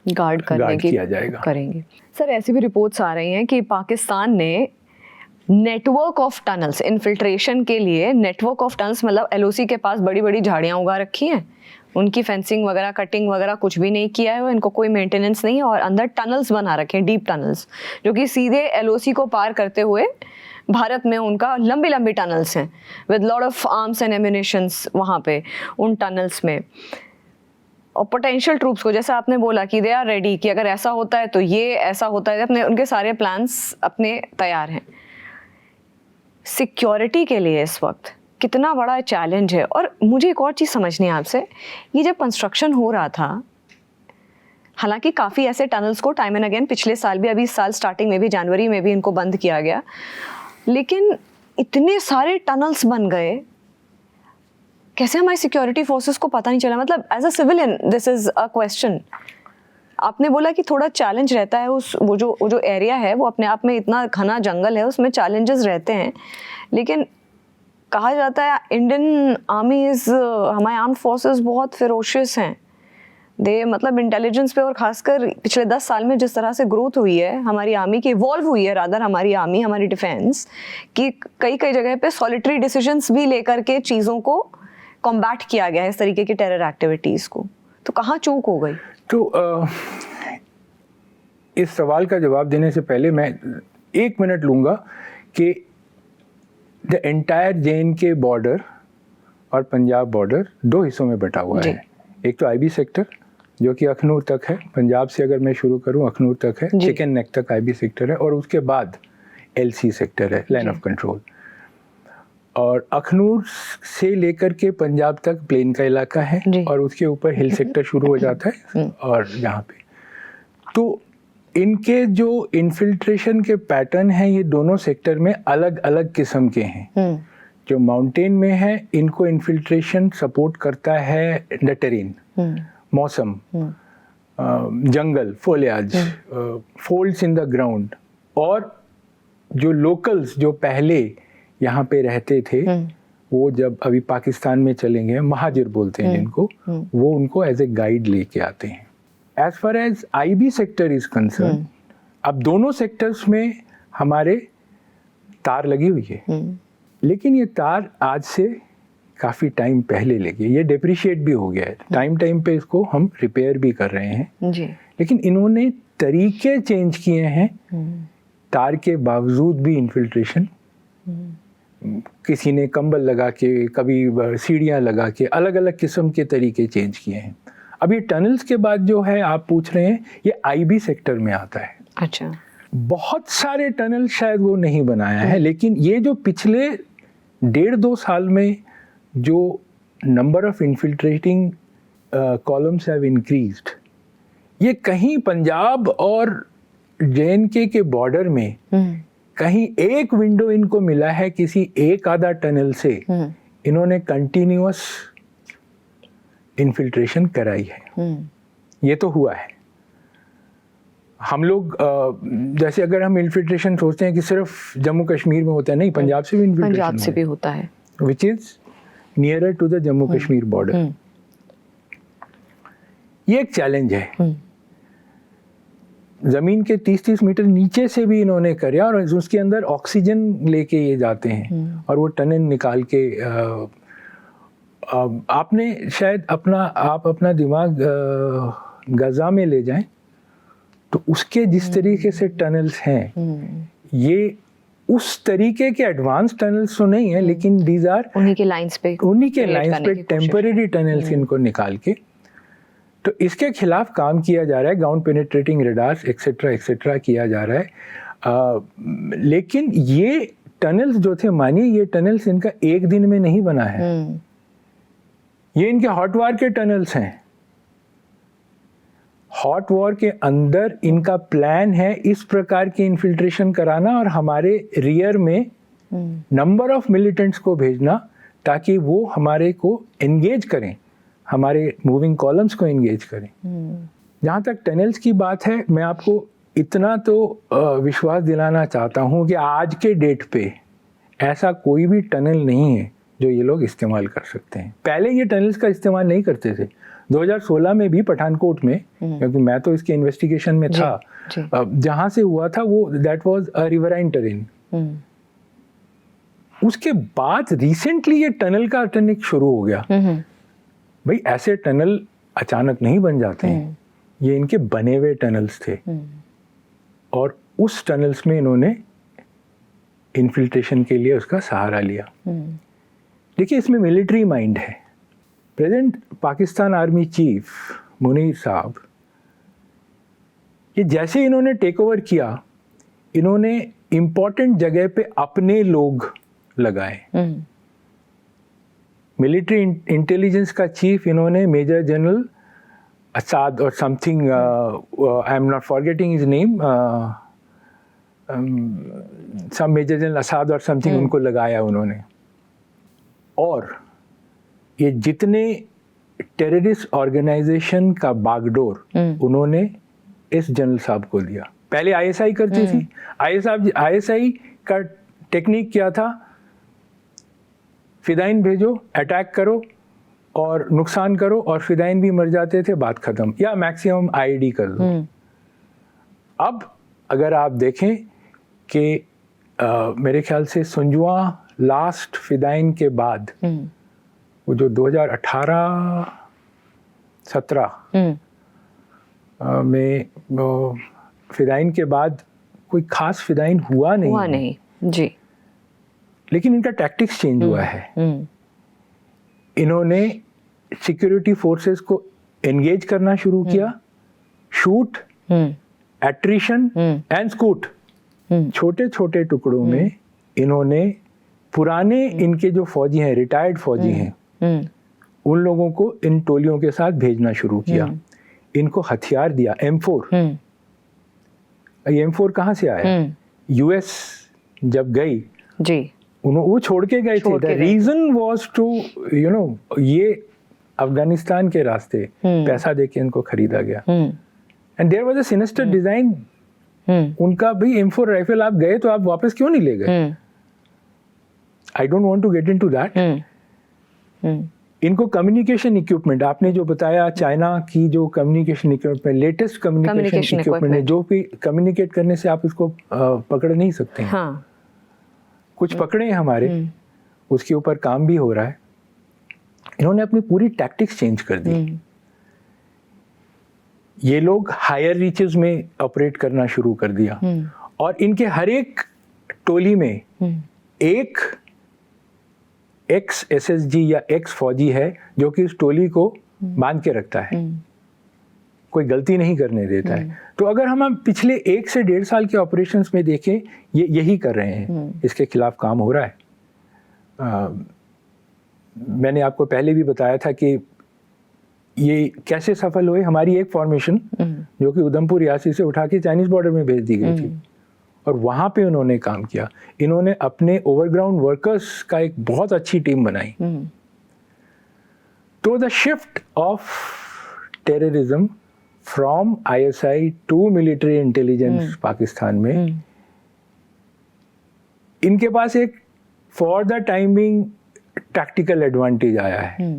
[SPEAKER 3] गार्ड करने की
[SPEAKER 1] किया जाएगा,
[SPEAKER 3] करेंगे। सर, ऐसी भी रिपोर्ट्स आ रही हैं कि पाकिस्तान ने नेटवर्क ऑफ टनल्स, इन्फिल्ट्रेशन के लिए नेटवर्क ऑफ टनल्स, मतलब LOC के पास बड़ी बड़ी झाड़ियाँ उगा रखी हैं, उनकी फेंसिंग वगैरह, कटिंग वगैरह कुछ भी नहीं किया है, इनको कोई मेंटेनेंस नहीं है, और अंदर टनल्स बना रखे हैं, डीप टनल्स, जो कि सीधे LOC को पार करते हुए भारत में उनका लंबी लंबी टनल्स हैं with lot of arms and ammunitions वहाँ पे उन टनल्स में। और पोटेंशियल ट्रूप्स को, जैसे आपने बोला कि दे आर रेडी, कि अगर ऐसा होता है तो ये ऐसा होता है, अपने उनके सारे प्लान्स अपने तैयार हैं। सिक्योरिटी के लिए इस वक्त कितना बड़ा चैलेंज है। और मुझे एक और चीज़ समझनी है आपसे, ये जब कंस्ट्रक्शन हो रहा था, हालांकि काफ़ी ऐसे टनल्स को टाइम एंड अगेन पिछले साल भी, अभी इस साल स्टार्टिंग में भी, जनवरी में भी इनको बंद किया गया, लेकिन इतने सारे टनल्स बन गए, कैसे हमारी सिक्योरिटी फोर्सेस को पता नहीं चला? मतलब as a civilian this is a question. आपने बोला कि थोड़ा चैलेंज रहता है, उस वो जो एरिया है वो अपने आप में इतना घना जंगल है, उसमें चैलेंजेस रहते हैं, लेकिन कहा जाता है इंडियन आर्मी इज़, हमारे आर्म्ड फोर्सेस बहुत फिरोशियस हैं। दे, मतलब इंटेलिजेंस पे, और खासकर पिछले 10 साल में जिस तरह से ग्रोथ हुई है हमारी आर्मी की, इवॉल्व हुई है रादर हमारी आर्मी, हमारी डिफेंस, कि कई कई जगह पे सॉलिटरी डिसीजंस भी लेकर के चीज़ों को कॉम्बैट किया गया है, इस तरीके की टेरर एक्टिविटीज़ को। तो कहाँ चूक हो गई?
[SPEAKER 1] तो इस सवाल का जवाब देने से पहले मैं 1 मिनट लूँगा कि द एंटायर JNK बॉर्डर और पंजाब बॉर्डर 2 हिस्सों में बटा हुआ है। एक तो IB सेक्टर जो कि अखनूर तक है, पंजाब से अगर मैं शुरू करूं अखनूर तक है, चिकन नेक तक IB सेक्टर है, और उसके बाद LC सेक्टर है, लाइन ऑफ कंट्रोल, और अखनूर से लेकर के पंजाब तक प्लेन का इलाका है और उसके ऊपर हिल सेक्टर शुरू हो जाता है। और यहाँ पे तो इनके जो इन्फिल्ट्रेशन के पैटर्न हैं ये दोनों सेक्टर में अलग अलग किस्म के हैं। जो माउंटेन में है इनको इन्फिल्ट्रेशन सपोर्ट करता है द टेरेन, मौसम, जंगल, फोलियाज, फोल्ड्स इन द ग्राउंड। और जो लोकल्स जो पहले यहाँ पे रहते थे वो जब अभी पाकिस्तान में चले गए, महाजिर बोलते हैं जिनको, वो उनको एज ए गाइड लेके आते हैं। As far as IB sector is concern, अब दोनों सेक्टर्स में हमारे तार लगी हुई है, लेकिन ये तार आज से काफ़ी टाइम पहले लगी, ये डेप्रिशिएट भी हो गया है, टाइम पे इसको हम रिपेयर भी कर रहे हैं जी। लेकिन इन्होंने तरीके चेंज किए हैं तार के बावजूद भी इन्फिल्ट्रेशन। किसी ने कंबल लगा के, कभी सीढ़ियाँ लगा के, अलग अलग किस्म के तरीके चेंज किए हैं। अब ये टनल्स के बाद जो है आप पूछ रहे हैं, ये IB सेक्टर में आता है।
[SPEAKER 3] अच्छा,
[SPEAKER 1] बहुत सारे टनल शायद वो नहीं बनाया है, लेकिन ये जो पिछले 1.5-2 साल में जो number of infiltrating columns have increased, ये कहीं पंजाब और JNK के बॉर्डर में कहीं एक विंडो इनको मिला है किसी एक आधा टनल से, इन्होंने कंटिन्यूअस इन्फिल्ट्रेशन कराई है। ये तो हुआ है। हम लोग जैसे अगर हम इन्फिल्ट्रेशन सोचते हैं कि सिर्फ जम्मू कश्मीर में होता है, नहीं, पंजाब से भी इन्फिल्ट्रेशन,
[SPEAKER 3] पंजाब से भी होता है,
[SPEAKER 1] which is nearer to the Jammu Kashmir border. ये एक चैलेंज है। जमीन के 30-30 मीटर नीचे से भी इन्होंने करे और उसके अंदर ऑक्सीजन लेके ये जाते हैं और वो टनल निकाल के आपने शायद अपना दिमाग गजा में ले जाएं तो उसके जिस तरीके से टनल्स हैं, ये उस तरीके के एडवांस टनल्स तो नहीं है, लेकिन दीज आर उन्हीं के लाइंस पे टेम्परेरी टनल्स इनको निकाल के, तो इसके खिलाफ काम किया जा रहा है। ग्राउंड पेनिट्रेटिंग रडार्स एक्सेट्रा किया जा रहा है। लेकिन ये टनल्स जो थे, मानिए ये टनल्स इनका एक दिन में नहीं बना है, ये इनके हॉट वॉर के टनल्स हैं। हॉट वॉर के अंदर इनका प्लान है इस प्रकार की इन्फिल्ट्रेशन कराना और हमारे रियर में नंबर ऑफ मिलिटेंट्स को भेजना ताकि वो हमारे को एंगेज करें, हमारे मूविंग कॉलम्स को एंगेज करें। जहाँ तक टनल्स की बात है, मैं आपको इतना तो विश्वास दिलाना चाहता हूँ कि आज के डेट पे ऐसा कोई भी टनल नहीं है जो ये लोग इस्तेमाल कर सकते हैं। पहले ये टनल्स का इस्तेमाल नहीं करते थे। 2016 में भी पठानकोट में, क्योंकि मैं तो इसके इन्वेस्टिगेशन में था, जहाँ से हुआ था वो that was a riverine terrain. उसके बाद रिसेंटली ये टनल का टर्निंग शुरू हो गया। भाई ऐसे टनल अचानक नहीं बन जाते हैं, ये इनके बने हुए टनल्स थे और उस टनल्स में इन्होंने इन्फिल्ट्रेशन के लिए उसका सहारा लिया। देखिए इसमें मिलिट्री माइंड है। Present Pakistan army chief Munir साहब, ये जैसे इन्होंने टेक ओवर किया, इन्होंने इम्पोर्टेंट जगह पे अपने लोग लगाए। मिलिट्री इंटेलिजेंस का चीफ इन्होंने मेजर जनरल असाद और something, I am not forgetting his name, some major general Asad और समथिंग उनको लगाया उन्होंने। और ये जितने टेररिस्ट ऑर्गेनाइजेशन का बागडोर उन्होंने इस जनरल साहब को दिया। पहले ISI करती थी। ISI का टेक्निक क्या था? फिदाइन भेजो, अटैक करो और नुकसान करो, और फिदाइन भी मर जाते थे, बात खत्म, या मैक्सिमम IED कर दो। अब अगर आप देखें कि मेरे ख्याल से संजुआ लास्ट फिदाइन के बाद वो जो 2018-17 में फिदाइन के बाद कोई खास फिदाइन हुआ नहीं
[SPEAKER 3] जी,
[SPEAKER 1] लेकिन इनका टैक्टिक्स चेंज हुआ है। इन्होंने सिक्योरिटी फोर्सेस को एंगेज करना शुरू किया, शूट, एट्रिशन एंड स्कूट, छोटे छोटे टुकड़ों में इन्होंने पुराने इनके जो फौजी हैं, रिटायर्ड फौजी हैं, उन लोगों को इन टोलियों के साथ भेजना शुरू किया। इनको हथियार दिया, M4। ये M4 कहाँ से आया? US जब गई
[SPEAKER 3] जी,
[SPEAKER 1] वो छोड़ के गए थे। द रीजन वाज टू ये अफगानिस्तान के रास्ते पैसा देके इनको खरीदा गया। And there was a sinister design. उनका भाई M4 राइफल आप गए तो आप वापस क्यों नहीं ले गए? I don't want to get into that. इनको कम्युनिकेशन इक्विपमेंट, आपने जो बताया चाइना की जो communication equipment, latest communication equipment है, जो भी कम्युनिकेट करने से आप इसको पकड़ नहीं सकते हैं।
[SPEAKER 3] हाँ।
[SPEAKER 1] कुछ पकड़े हैं हमारे, उसके ऊपर काम भी हो रहा है। इन्होंने अपनी पूरी टैक्टिक्स चेंज कर दी। ये लोग हायर रीचेस में ऑपरेट करना शुरू कर दिया और इनके हर एक टोली में एक एक्स SSG या एक्स फौजी है जो कि इस टोली को बांध के रखता है, कोई गलती नहीं करने देता है। तो अगर हम पिछले 1 से 1.5 साल के ऑपरेशंस में देखें, ये यही कर रहे हैं, इसके खिलाफ काम हो रहा है। मैंने आपको पहले भी बताया था कि ये कैसे सफल हुए। हमारी एक फॉर्मेशन जो कि उधमपुर रियासी से उठा के चाइनीज बॉर्डर में भेज दी गई थी और वहाँ पे उन्होंने काम किया। इन्होंने अपने ओवरग्राउंड वर्कर्स का एक बहुत अच्छी टीम बनाई। तो the shift of terrorism from ISI to military intelligence Pakistan में, इनके पास एक for the timing tactical advantage आया है।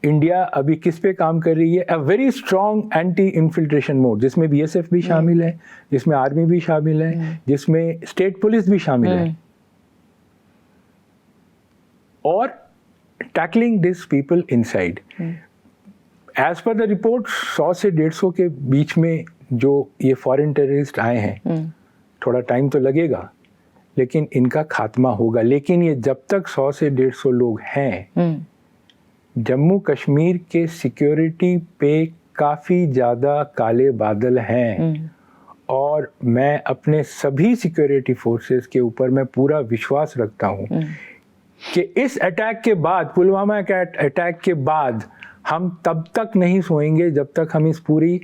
[SPEAKER 1] इंडिया अभी किस पे काम कर रही है? A very strong anti infiltration mode, जिसमें BSF भी शामिल है, जिसमें आर्मी भी शामिल है, जिसमें स्टेट पुलिस भी शामिल है, और tackling this people inside. As per the report 100 से 150 के बीच में जो ये फॉरेन टेररिस्ट आए हैं, थोड़ा टाइम तो लगेगा लेकिन इनका खात्मा होगा। लेकिन ये जब तक 100 से 150 लोग हैं, जम्मू कश्मीर के सिक्योरिटी पे काफ़ी ज़्यादा काले बादल हैं और मैं अपने सभी सिक्योरिटी फोर्सेस के ऊपर मैं पूरा विश्वास रखता हूँ कि इस अटैक के बाद, पुलवामा के अटैक के बाद, हम तब तक नहीं सोएंगे जब तक हम इस पूरी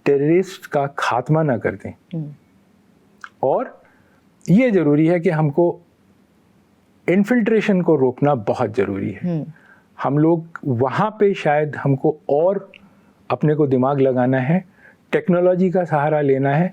[SPEAKER 1] टेररिस्ट का खात्मा ना कर दें। और ये ज़रूरी है कि हमको इन्फिल्ट्रेशन को रोकना बहुत ज़रूरी है। हम लोग वहाँ पे शायद हमको और अपने को दिमाग लगाना है, टेक्नोलॉजी का सहारा लेना है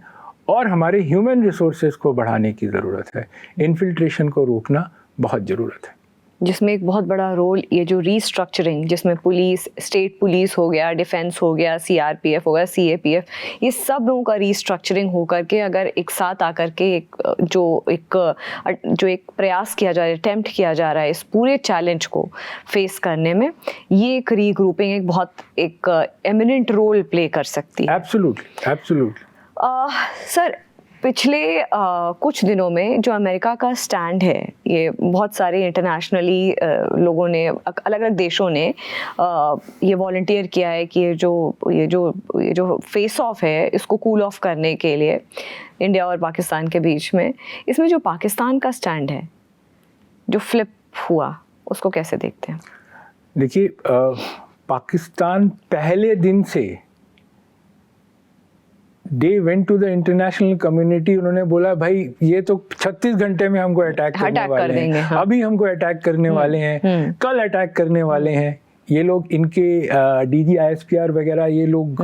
[SPEAKER 1] और हमारे ह्यूमन रिसोर्सेज को बढ़ाने की ज़रूरत है। इन्फिल्ट्रेशन को रोकना बहुत ज़रूरत है,
[SPEAKER 3] जिसमें एक बहुत बड़ा रोल ये जो रीस्ट्रक्चरिंग, जिसमें पुलिस, स्टेट पुलिस हो गया, डिफेंस हो गया, CRPF हो गया, CAPF, ये सब लोगों का रीस्ट्रक्चरिंग हो करके अगर एक साथ आकर के जो एक प्रयास किया जा रहा है, अटेम्प्ट किया जा रहा है इस पूरे चैलेंज को फेस करने में, ये एक रीग्रुपिंग एक बहुत एमिनेंट रोल प्ले कर सकती है।
[SPEAKER 1] Absolutely, absolutely.
[SPEAKER 3] सर, पिछले कुछ दिनों में जो अमेरिका का स्टैंड है, ये बहुत सारे इंटरनेशनली लोगों ने, अलग अलग देशों ने ये वॉलंटियर किया है कि ये जो फेस ऑफ है इसको कूल ऑफ करने के लिए इंडिया और पाकिस्तान के बीच में। इसमें जो पाकिस्तान का स्टैंड है, जो फ्लिप हुआ, उसको कैसे देखते हैं?
[SPEAKER 1] देखिए, पाकिस्तान पहले दिन से they went to the international community. उन्होंने बोला भाई ये तो 36 घंटे में हमको अटैक करने वाले हैं, हाँ। अभी हमको अटैक करने वाले हैं, कल अटैक करने वाले हैं। ये लोग, इनके DG ISPR वगैरह, ये लोग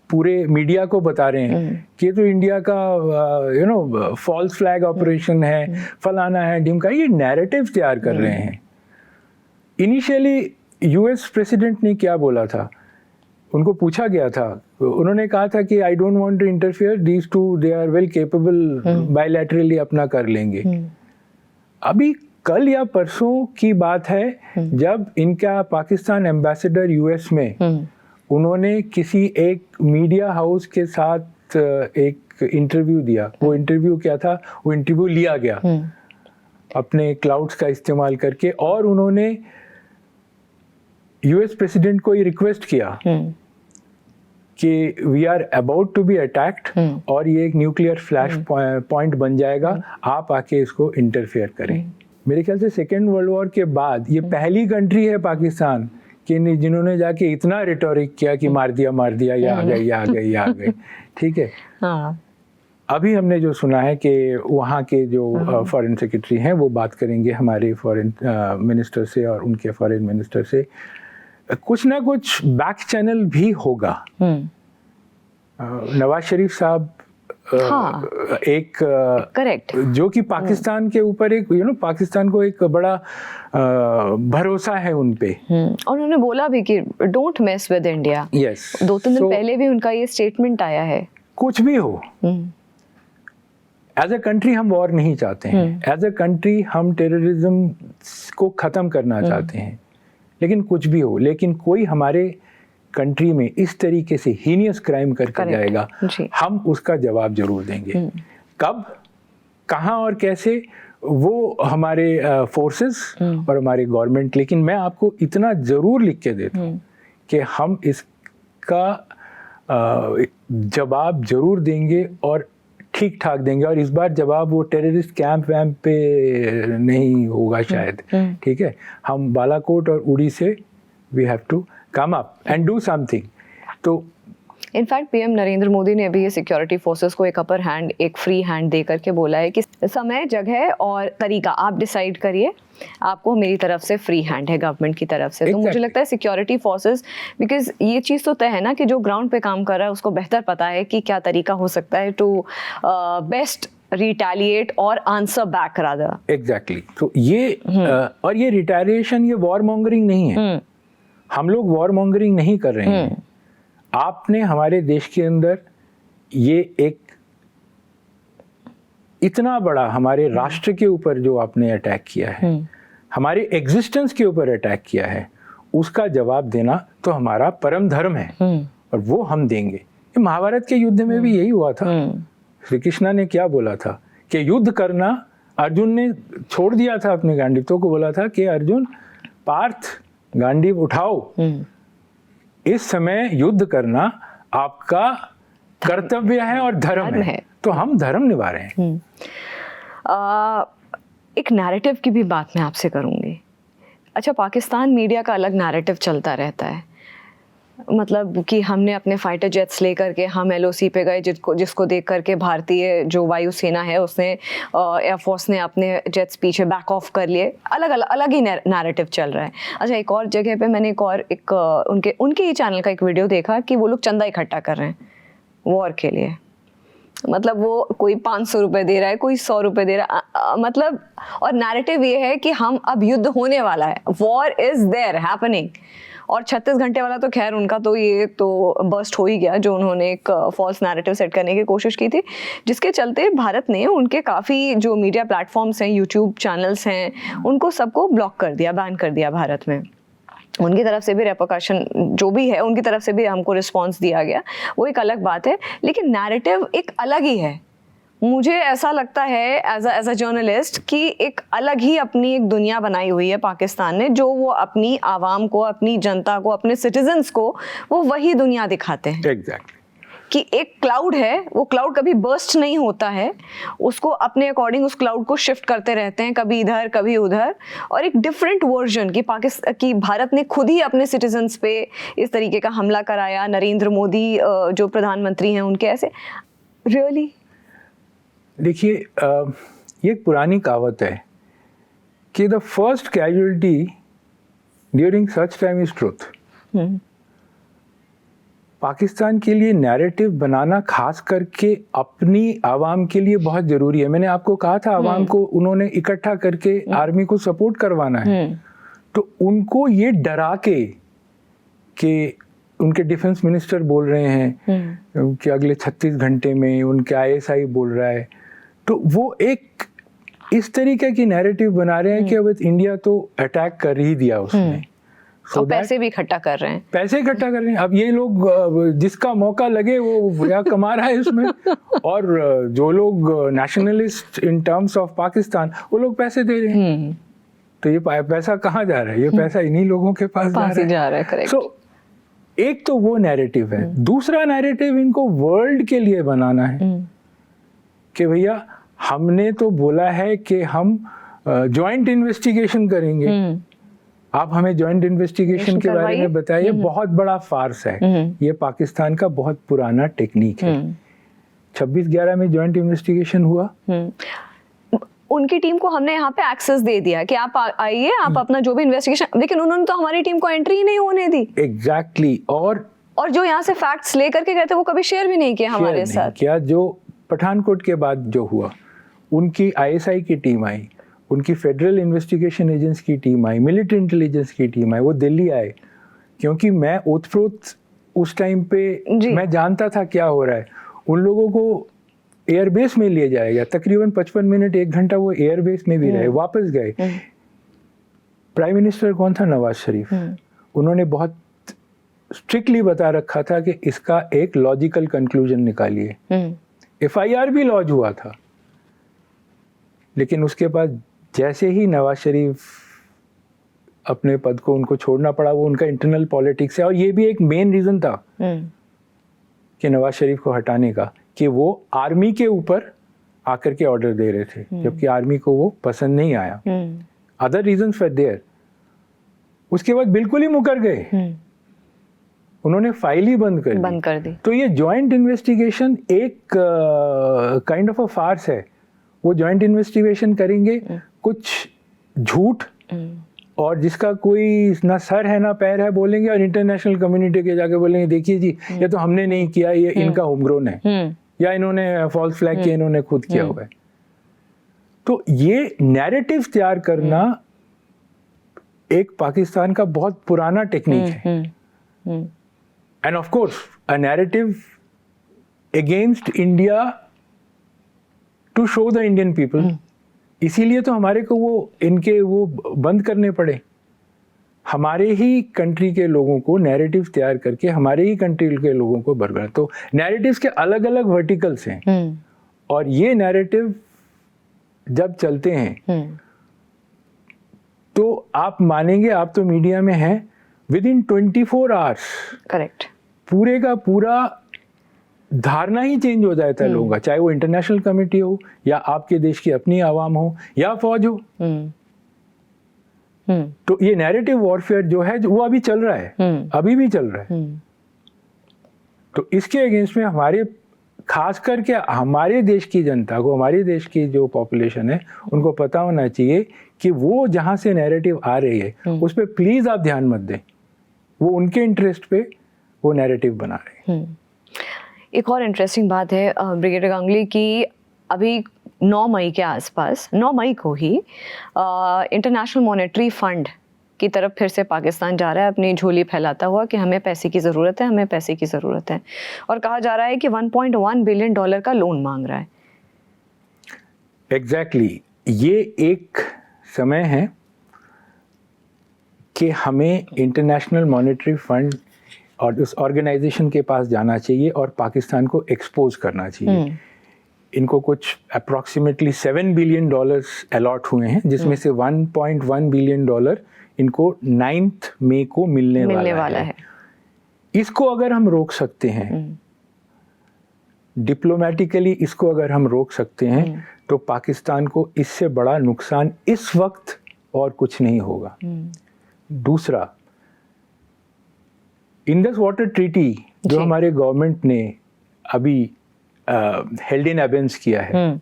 [SPEAKER 1] पूरे मीडिया को बता रहे हैं कि ये तो इंडिया का फॉल्स फ्लैग ऑपरेशन है, फलाना है, ढिमका, ये नैरेटिव तैयार कर रहे हैं। इनिशियली US प्रेसिडेंट ने क्या बोला था, उनको पूछा गया था, उन्होंने कहा था कि I don't want to interfere, these two they are well capable, bilaterally अपना कर लेंगे। अभी कल या परसों की बात है जब इनका पाकिस्तान एम्बेसडर US में, उन्होंने किसी एक मीडिया हाउस के साथ एक इंटरव्यू दिया। वो इंटरव्यू क्या था, वो इंटरव्यू लिया गया अपने क्लाउड्स का इस्तेमाल करके, और उन्होंने US प्रेसिडेंट को ये रिक्वेस्ट किया कि we are about to be attacked और ये एक न्यूक्लियर फ्लैश पॉइंट बन जाएगा, आप आके इसको इंटरफेयर करें। मेरे ख्याल से सेकेंड वर्ल्ड वॉर के बाद ये पहली कंट्री है पाकिस्तान कि जिन्होंने जाके इतना रिटोरिक किया कि मार दिया, ये आ गए। ठीक है।
[SPEAKER 3] हाँ।
[SPEAKER 1] अभी हमने जो सुना है कि वहाँ के जो फॉरेन सेक्रेटरी हैं वो बात करेंगे हमारे फॉरेन मिनिस्टर से और उनके फॉरेन मिनिस्टर से, कुछ ना कुछ बैक चैनल भी होगा। नवाज शरीफ साहब
[SPEAKER 3] हाँ,
[SPEAKER 1] एक
[SPEAKER 3] करेक्ट,
[SPEAKER 1] जो कि पाकिस्तान के ऊपर एक पाकिस्तान को एक बड़ा भरोसा है उन पे,
[SPEAKER 3] और उन्होंने बोला भी कि don't mess with India.
[SPEAKER 1] Yes,
[SPEAKER 3] 2-3 दिन पहले भी उनका ये स्टेटमेंट आया है।
[SPEAKER 1] कुछ भी हो, एज अ कंट्री हम वॉर नहीं चाहते हैं, एज अ कंट्री हम टेररिज्म को ख़त्म करना चाहते हैं, लेकिन कुछ भी हो, लेकिन कोई हमारे कंट्री में इस तरीके से हीनियस क्राइम करके जाएगा, हम उसका जवाब जरूर देंगे। कब, कहाँ और कैसे, वो हमारे फोर्सेस और हमारे गवर्नमेंट, लेकिन मैं आपको इतना ज़रूर लिख के देता हूँ कि हम इसका जवाब जरूर देंगे और ठीक ठाक देंगे, और इस बार जवाब वो टेररिस्ट कैंप वैम्प पे नहीं होगा शायद। ठीक है, हम बालाकोट और उड़ी से we have to come up and do something. तो
[SPEAKER 3] इनफैक्ट पीएम नरेंद्र मोदी ने अभी ये सिक्योरिटी फोर्सेस को एक अपर हैंड, एक फ्री हैंड दे करके बोला है कि समय, जगह और तरीका आप डिसाइड करिए, आपको मेरी तरफ से फ्री हैंड है गवर्नमेंट की तरफ से। तो मुझे लगता है सिक्योरिटी फोर्सेस, बिकॉज ये चीज़ तो तय है ना कि जो ग्राउंड पे काम कर रहा है उसको बेहतर पता है कि क्या तरीका हो सकता है टू बेस्ट रिटेलिएट और आंसर बैक रादर।
[SPEAKER 1] एग्जैक्टली। तो ये और ये रिटेलिएशन, ये वॉर मॉन्गरिंग नहीं है, हम लोग वॉर मॉन्गरिंग नहीं कर रहे हैं। आपने हमारे देश के अंदर ये एक इतना बड़ा हमारे राष्ट्र के ऊपर जो आपने अटैक किया है, हमारे एग्जिस्टेंस के ऊपर अटैक किया है, उसका जवाब देना तो हमारा परम धर्म है और वो हम देंगे। ये महाभारत के युद्ध में भी यही हुआ था। श्री कृष्णा ने क्या बोला था कि युद्ध करना, अर्जुन ने छोड़ दिया था अपने गांडीवों को, बोला था कि अर्जुन, पार्थ गांडीव उठाओ, इस समय युद्ध करना आपका कर्तव्य है और धर्म है। तो हम धर्म निभा रहे हैं।
[SPEAKER 3] एक नैरेटिव की भी बात मैं आपसे करूंगी। अच्छा, पाकिस्तान मीडिया का अलग नैरेटिव चलता रहता है, मतलब कि हमने अपने फाइटर जेट्स लेकर के हम LOC पे गए, जिसको देख करके भारतीय जो वायुसेना है उसने, एयरफोर्स ने अपने जेट्स पीछे बैक ऑफ कर लिए। अलग ही नैरेटिव चल रहा है। अच्छा, एक और जगह पे मैंने उनके ही चैनल का एक वीडियो देखा कि वो लोग चंदा इकट्ठा कर रहे हैं वॉर के लिए। मतलब वो कोई 500 रुपये दे रहा है, कोई 100 रुपये दे रहा है, मतलब, और नैरेटिव ये है कि हम अब युद्ध होने वाला है, वॉर इज देयर हैपनिंग। और 36 घंटे वाला तो खैर उनका तो ये तो बस्ट हो ही गया, जो उन्होंने एक फॉल्स नैरेटिव सेट करने की कोशिश की थी, जिसके चलते भारत ने उनके काफ़ी जो मीडिया प्लेटफॉर्म्स हैं, यूट्यूब चैनल्स हैं, उनको सबको ब्लॉक कर दिया, बैन कर दिया भारत में। उनकी तरफ से भी रेपोकशन जो भी है, उनकी तरफ से भी हमको रिस्पॉन्स दिया गया, वो एक अलग बात है, लेकिन नैरेटिव एक अलग ही है। मुझे ऐसा लगता है एज अ जर्नलिस्ट कि एक अलग ही अपनी एक दुनिया बनाई हुई है पाकिस्तान ने, जो वो अपनी आवाम को, अपनी जनता को, अपने सिटीजन्स को वो वही दुनिया दिखाते हैं।
[SPEAKER 1] एग्जैक्टली।
[SPEAKER 3] कि एक क्लाउड है, वो क्लाउड कभी बर्स्ट नहीं होता है, उसको अपने अकॉर्डिंग उस क्लाउड को शिफ्ट करते रहते हैं, कभी इधर कभी उधर, और एक डिफरेंट वर्जन की भारत ने खुद ही अपने सिटीजन्स पे इस तरीके का हमला कराया। नरेंद्र मोदी जो प्रधानमंत्री हैं उनके ऐसे रियली
[SPEAKER 1] देखिए, ये एक पुरानी कहावत है कि the first casualty during such time is truth. Pakistan के लिए नैरेटिव बनाना खास करके अपनी आवाम के लिए बहुत ज़रूरी है। मैंने आपको कहा था आवाम को उन्होंने इकट्ठा करके आर्मी को सपोर्ट करवाना है, तो उनको ये डरा के कि उनके डिफेंस मिनिस्टर बोल रहे हैं कि अगले 36 घंटे में, उनके ISI बोल रहा है, तो वो एक इस तरीके की नैरेटिव बना रहे हैं कि अब इंडिया तो अटैक कर ही दिया उसने।
[SPEAKER 3] तो पैसे भी इकट्ठा कर रहे हैं,
[SPEAKER 1] पैसे इकट्ठा कर रहे हैं। अब ये लोग जिसका मौका लगे वो या कमा रहा है इसमें, और जो लोग nationalist in terms of Pakistan, वो लोग पैसे दे रहे हैं। तो ये पैसा कहाँ जा रहा है? ये पैसा इन्हीं लोगों के पास जा रहा है।
[SPEAKER 3] करेक्ट।
[SPEAKER 1] So, एक तो वो नैरेटिव है। दूसरा नैरेटिव इनको वर्ल्ड के लिए बनाना है कि भैया हमने तो बोला है कि हम जॉइंट इन्वेस्टिगेशन करेंगे, आप हमें जॉइंट इन्वेस्टिगेशन के बारे में बताइए। बहुत बड़ा फार्स है, ये पाकिस्तान का बहुत पुराना टेक्निक है। 26/11 में जॉइंट इन्वेस्टिगेशन हुआ,
[SPEAKER 3] उनकी टीम को हमने यहाँ पे एक्सेस दे दिया कि आप आइए, आप अपना जो भी इन्वेस्टिगेशन, लेकिन उन्होंने तो हमारी टीम को एंट्री ही नहीं होने दी।
[SPEAKER 1] एग्जैक्टली। और जो
[SPEAKER 3] यहाँ से फैक्ट्स लेकर के गए थे वो कभी शेयर भी नहीं किया हमारे साथ।
[SPEAKER 1] क्या जो पठानकोट के बाद जो हुआ, उनकी ISI की टीम आई, उनकी फेडरल इन्वेस्टिगेशन एजेंसी की टीम आई, मिलिट्री इंटेलिजेंस की टीम आई, वो दिल्ली आए, क्योंकि मैं ओतप्रोत उस टाइम पे मैं जानता था क्या हो रहा है। उन लोगों को एयरबेस में लिए जाएगा, तकरीबन 55 मिनट 1 घंटा वो एयरबेस में भी रहे, वापस गए। प्राइम मिनिस्टर कौन था? नवाज शरीफ। उन्होंने बहुत स्ट्रिक्टली बता रखा था कि इसका एक लॉजिकल कंक्लूजन निकालिए। FIR भी लॉन्च हुआ था, लेकिन उसके बाद जैसे ही नवाज शरीफ अपने पद को उनको छोड़ना पड़ा, वो उनका इंटरनल पॉलिटिक्स है। और ये भी एक मेन रीजन था कि नवाज शरीफ को हटाने का, कि वो आर्मी के ऊपर आकर के ऑर्डर दे रहे थे, जबकि आर्मी को वो पसंद नहीं आया। Other reasons were there. उसके बाद बिल्कुल ही मुकर गए, उन्होंने फाइल ही बंद कर दी। तो ये जॉइंट इन्वेस्टिगेशन एक काइंड ऑफ अ फार्स है। वो जॉइंट इन्वेस्टिगेशन करेंगे, कुछ झूठ और जिसका कोई ना सर है ना पैर है बोलेंगे, और इंटरनेशनल कम्युनिटी के जाके बोलेंगे देखिए जी ये तो हमने नहीं किया, ये इनका होमग्रोन है, या इन्होंने फॉल्स फ्लैग किया, इन्होंने खुद किया हुआ है। तो ये नैरेटिव तैयार करना एक पाकिस्तान का बहुत पुराना टेक्निक है। And of course a narrative against India to show the Indian people. इसीलिए तो हमारे को वो इनके वो बंद करने पड़े। हमारे ही कंट्री के लोगों को नैरेटिव तैयार करके हमारे ही कंट्री के लोगों को बरगड़ा। तो नैरेटिव्स के अलग अलग वर्टिकल्स हैं, और ये नैरेटिव जब चलते हैं तो आप मानेंगे, आप तो मीडिया में हैं, विद इन 24 आवर्स
[SPEAKER 3] करेक्ट
[SPEAKER 1] पूरे का पूरा धारणा ही चेंज हो जाता है लोगों का, चाहे वो इंटरनेशनल कमेटी हो, या आपके देश की अपनी आवाम हो, या फौज हो। तो ये नैरेटिव वॉरफेयर जो है वो अभी चल रहा है, अभी भी चल रहा है। तो इसके अगेंस्ट में हमारे, खास करके हमारे देश की जनता को, हमारे देश की जो पॉपुलेशन है, उनको पता होना चाहिए कि वो जहां से नैरेटिव आ रही है उस पर प्लीज आप ध्यान मत दें। वो उनके इंटरेस्ट पे वो नैरेटिव बना रहे हैं।
[SPEAKER 3] एक और इंटरेस्टिंग बात है ब्रिगेडियर गांगुली की, अभी 9 मई के आसपास, 9 मई को ही इंटरनेशनल मॉनेटरी फंड की तरफ फिर से पाकिस्तान जा रहा है अपनी झोली फैलाता हुआ कि हमें पैसे की ज़रूरत है, हमें पैसे की ज़रूरत है, और कहा जा रहा है कि $1.1 बिलियन का लोन मांग रहा है।
[SPEAKER 1] एग्जैक्टली ये एक समय है कि हमें इंटरनेशनल मॉनेटरी फंड और उस ऑर्गेनाइजेशन के पास जाना चाहिए और पाकिस्तान को एक्सपोज करना चाहिए। इनको कुछ अप्रॉक्सीमेटली $7 बिलियन अलॉट हुए हैं, जिसमें से $1.1 बिलियन इनको 9 मई को मिलने वाला है। इसको अगर हम रोक सकते हैं, डिप्लोमेटिकली इसको अगर हम रोक सकते हैं, तो पाकिस्तान को इससे बड़ा नुकसान इस वक्त और कुछ नहीं होगा। दूसरा, इंडस वाटर ट्रीटी जो हमारे गवर्नमेंट ने अभी हेल्ड इन एबेंस किया है,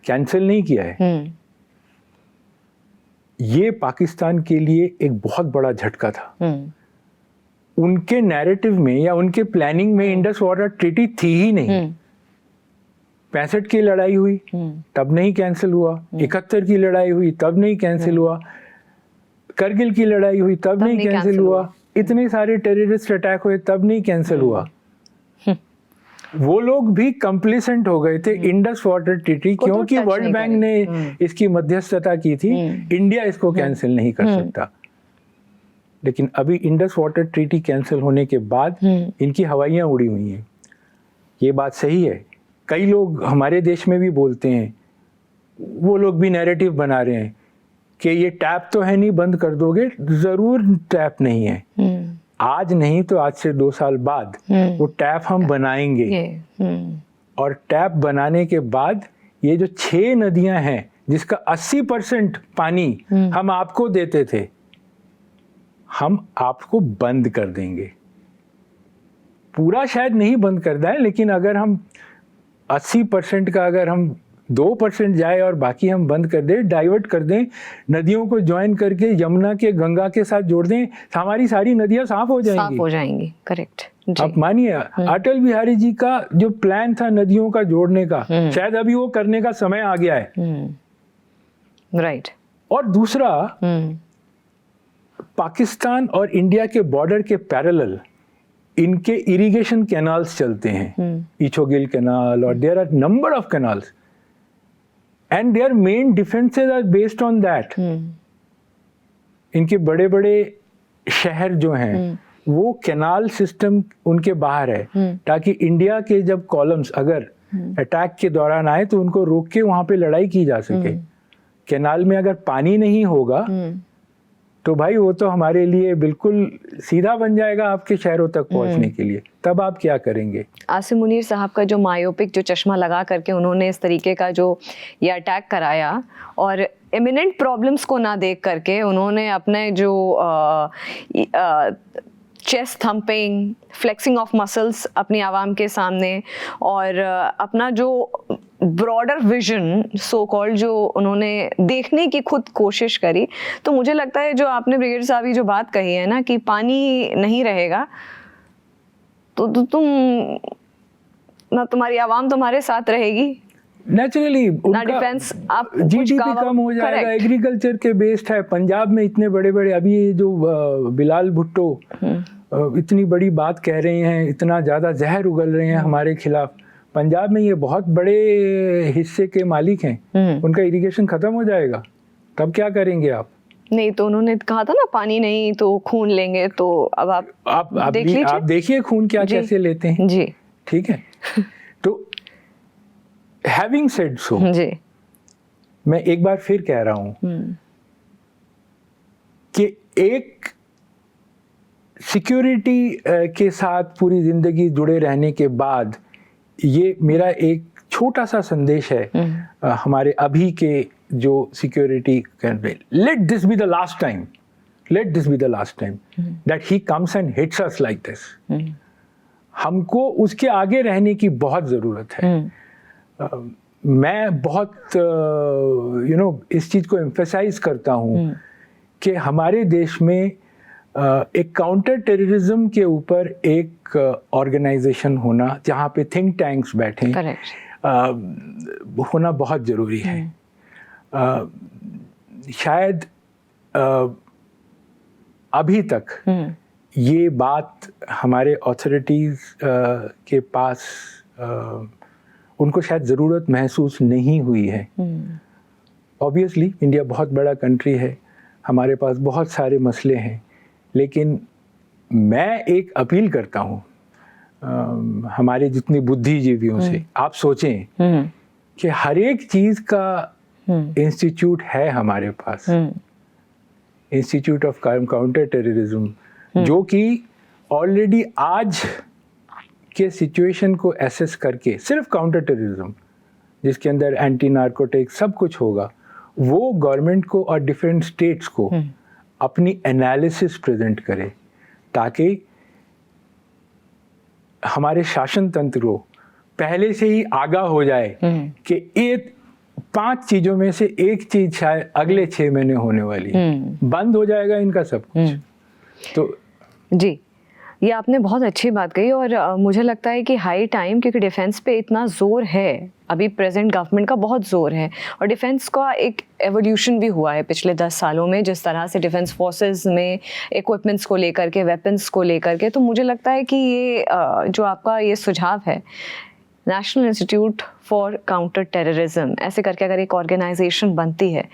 [SPEAKER 1] कैंसिल नहीं किया है, ये पाकिस्तान के लिए एक बहुत बड़ा झटका था। उनके नैरेटिव में या उनके प्लानिंग में इंडस वाटर ट्रीटी थी ही नहीं। 65 की लड़ाई हुई तब नहीं कैंसिल हुआ, 71 की लड़ाई हुई तब नहीं कैंसिल हुआ, करगिल की लड़ाई हुई तब नहीं कैंसिल हुआ, इतने सारे टेररिस्ट अटैक हुए तब नहीं कैंसिल हुआ। वो लोग भी कंप्लीसेंट हो गए थे इंडस वाटर ट्रीटी, क्योंकि वर्ल्ड बैंक ने इसकी मध्यस्थता की थी। इंडिया इसको कैंसिल नहीं कर सकता। लेकिन अभी इंडस वाटर ट्रीटी कैंसिल होने के बाद इनकी हवाइयां उड़ी हुई हैं। ये बात सही है। कई लोग हमारे देश में भी बोलते हैं, वो लोग भी नैरेटिव बना रहे हैं कि ये टैप तो है नहीं, बंद कर दोगे। जरूर टैप नहीं है। आज नहीं तो आज से 2 साल बाद वो टैप हम बनाएंगे। और टैप बनाने के बाद ये जो 6 नदियां हैं जिसका 80% पानी हम आपको देते थे, हम आपको बंद कर देंगे। पूरा शायद नहीं बंद कर दें, लेकिन अगर हम 80% का अगर हम 2% जाए और बाकी हम बंद कर दें, डाइवर्ट कर दें, नदियों को ज्वाइन करके यमुना के गंगा के साथ जोड़ दें, हमारी सारी नदियां साफ हो जाएंगी।
[SPEAKER 3] करेक्ट।
[SPEAKER 1] आप मानिए अटल बिहारी जी का जो प्लान था नदियों का जोड़ने का, शायद अभी वो करने का समय आ गया है।
[SPEAKER 3] राइट।
[SPEAKER 1] और दूसरा, पाकिस्तान और इंडिया के बॉर्डर के पैरेलल इनके इरिगेशन कैनाल्स चलते हैं, इछोगिल कैनाल, और there are number of canals and their main defences are based on that. इनके बड़े बड़े शहर जो हैं वो कैनाल सिस्टम उनके बाहर है, ताकि इंडिया के जब कॉलम्स अगर अटैक के दौरान आए तो उनको रोक के वहां पे लड़ाई की जा सके। कैनाल में अगर पानी नहीं होगा तो भाई वो तो हमारे लिए बिल्कुल सीधा बन जाएगा आपके शहरों तक पहुंचने के लिए। तब आप क्या करेंगे?
[SPEAKER 3] आसिम मुनीर साहब का जो मायोपिक जो चश्मा लगा करके उन्होंने इस तरीके का जो ये अटैक कराया, और इमिनेंट प्रॉब्लम्स को ना देख करके उन्होंने अपने जो chest thumping, flexing of muscles अपनी आवाम के सामने, और अपना जो ब्रॉडर विजन सो कॉल्ड जो उन्होंने देखने की खुद कोशिश करी। तो मुझे लगता है जो आपने ब्रिगेडियर साहब की जो बात कही है ना कि पानी नहीं रहेगा तो तुम ना, तुम्हारी आवाम तुम्हारे साथ रहेगी
[SPEAKER 1] नेचुरली,
[SPEAKER 3] ना डिफेंस, आप
[SPEAKER 1] जीडीपी कम हो जाएगा। एग्रीकल्चर के बेस्ड है। पंजाब में इतने बड़े बड़े अभी ये जो बिलाल भुट्टो इतनी बड़ी बात कह रहे हैं, इतना ज़्यादा जहर उगल रहे हैं हमारे खिलाफ। पंजाब में ये बहुत बड़े हिस्से के मालिक हैं, उनका इरिगेशन खत्म हो जाएगा, तब क्या करेंगे आप? नहीं
[SPEAKER 3] तो उन्होंने कहा था ना पानी नहीं तो खून लेंगे, तो अब आप
[SPEAKER 1] देखिए खून क्या कैसे लेते हैं
[SPEAKER 3] जी।
[SPEAKER 1] ठीक है। तो हैविंग सेड सो, मैं एक बार फिर कह रहा हूं कि एक सिक्योरिटी के साथ पूरी जिंदगी जुड़े रहने के बाद ये मेरा एक छोटा सा संदेश है हमारे अभी के जो security campaign, let this be the last time, let this be the last time that he comes and hits us like this. हमको उसके आगे रहने की बहुत ज़रूरत है। मैं बहुत इस चीज़ को एम्फेसाइज करता हूँ कि हमारे देश में एक काउंटर टेररिज्म के ऊपर एक ऑर्गेनाइजेशन होना, जहाँ पे थिंक टैंक्स बैठे होना बहुत ज़रूरी है। शायद अभी तक ये बात हमारे ऑथोरिटीज़ के पास उनको शायद ज़रूरत महसूस नहीं हुई है। ऑब्वियसली इंडिया बहुत बड़ा कंट्री है, हमारे पास बहुत सारे मसले हैं, लेकिन मैं एक अपील करता हूँ हमारे जितने बुद्धिजीवियों से, आप सोचें कि हर एक चीज़ का इंस्टीट्यूट है हमारे पास, इंस्टीट्यूट ऑफ काउंटर टेररिज्म, जो कि ऑलरेडी आज के सिचुएशन को एसेस करके सिर्फ काउंटर टेररिज्म जिसके अंदर एंटी नार्कोटिक सब कुछ होगा, वो गवर्नमेंट को और डिफरेंट स्टेट्स को अपनी एनालिसिस प्रेजेंट करे, ताकि हमारे शासन तंत्र को पहले से ही आगाह हो जाए कि ये 5 चीज़ों में से एक चीज़ शायद अगले 6 महीने होने वाली है, बंद हो जाएगा इनका सब कुछ। तो
[SPEAKER 3] जी, ये आपने बहुत अच्छी बात कही, और मुझे लगता है कि हाई टाइम, क्योंकि डिफेंस पे इतना ज़ोर है, अभी प्रेजेंट गवर्नमेंट का बहुत ज़ोर है, और डिफेंस का एक एवोल्यूशन भी हुआ है पिछले 10 सालों में, जिस तरह से डिफेंस फोर्सेस में इक्विपमेंट्स को लेकर के, वेपन्स को लेकर के। तो मुझे लगता है कि ये जो आपका ये सुझाव है, national institute for counter terrorism ऐसे करके अगर एक ऑर्गेनाइजेशन बनती है,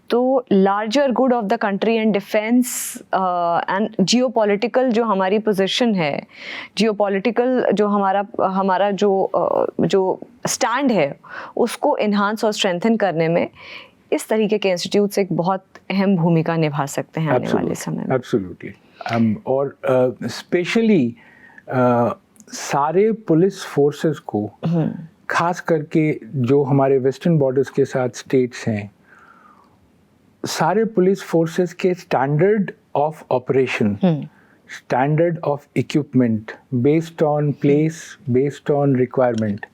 [SPEAKER 3] तो larger good of the country and defence and geopolitical जो हमारी पोजीशन है, जियोपॉलिटिकल जो हमारा जो स्टैंड है, उसको इन्हांस और स्ट्रेंथन करने में इस तरीके के इंस्टीट्यूट्स एक बहुत अहम भूमिका निभा सकते हैं आने वाले समय में।
[SPEAKER 1] एब्सोल्युटली। और स्पेशली सारे पुलिस फोर्सेस को, खास करके जो हमारे वेस्टर्न बॉर्डर्स के साथ स्टेट्स हैं, सारे पुलिस फोर्सेस के standard of operation, standard of equipment based on place, based on requirement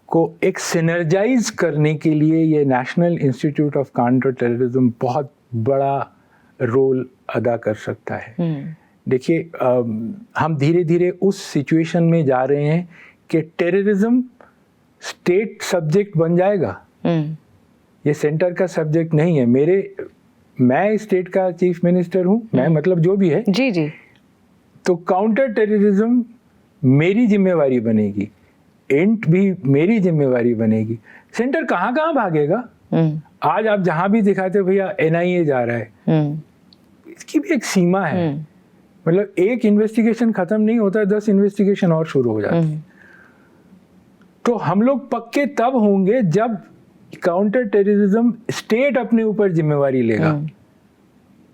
[SPEAKER 1] को एक सिनर्जाइज करने के लिए ये national institute of counter terrorism बहुत बड़ा रोल अदा कर सकता है। देखिए, हम धीरे धीरे उस सिचुएशन में जा रहे हैं कि टेररिज्म स्टेट सब्जेक्ट बन जाएगा। ये सेंटर का सब्जेक्ट नहीं है। मैं स्टेट का चीफ मिनिस्टर हूँ, मैं मतलब जो भी है
[SPEAKER 3] जी जी, तो
[SPEAKER 1] काउंटर टेररिज्म मेरी जिम्मेवारी बनेगी, एंट भी मेरी जिम्मेवारी बनेगी। सेंटर कहाँ कहाँ भागेगा? आज आप जहाँ भी दिखाते हो भैया NIA जा रहा है, इसकी भी एक सीमा है। मतलब एक इन्वेस्टिगेशन खत्म नहीं होता, 10 इन्वेस्टिगेशन और शुरू हो जाते हैं। तो हम लोग पक्के तब होंगे जब काउंटर टेररिज्म स्टेट अपने ऊपर जिम्मेवारी लेगा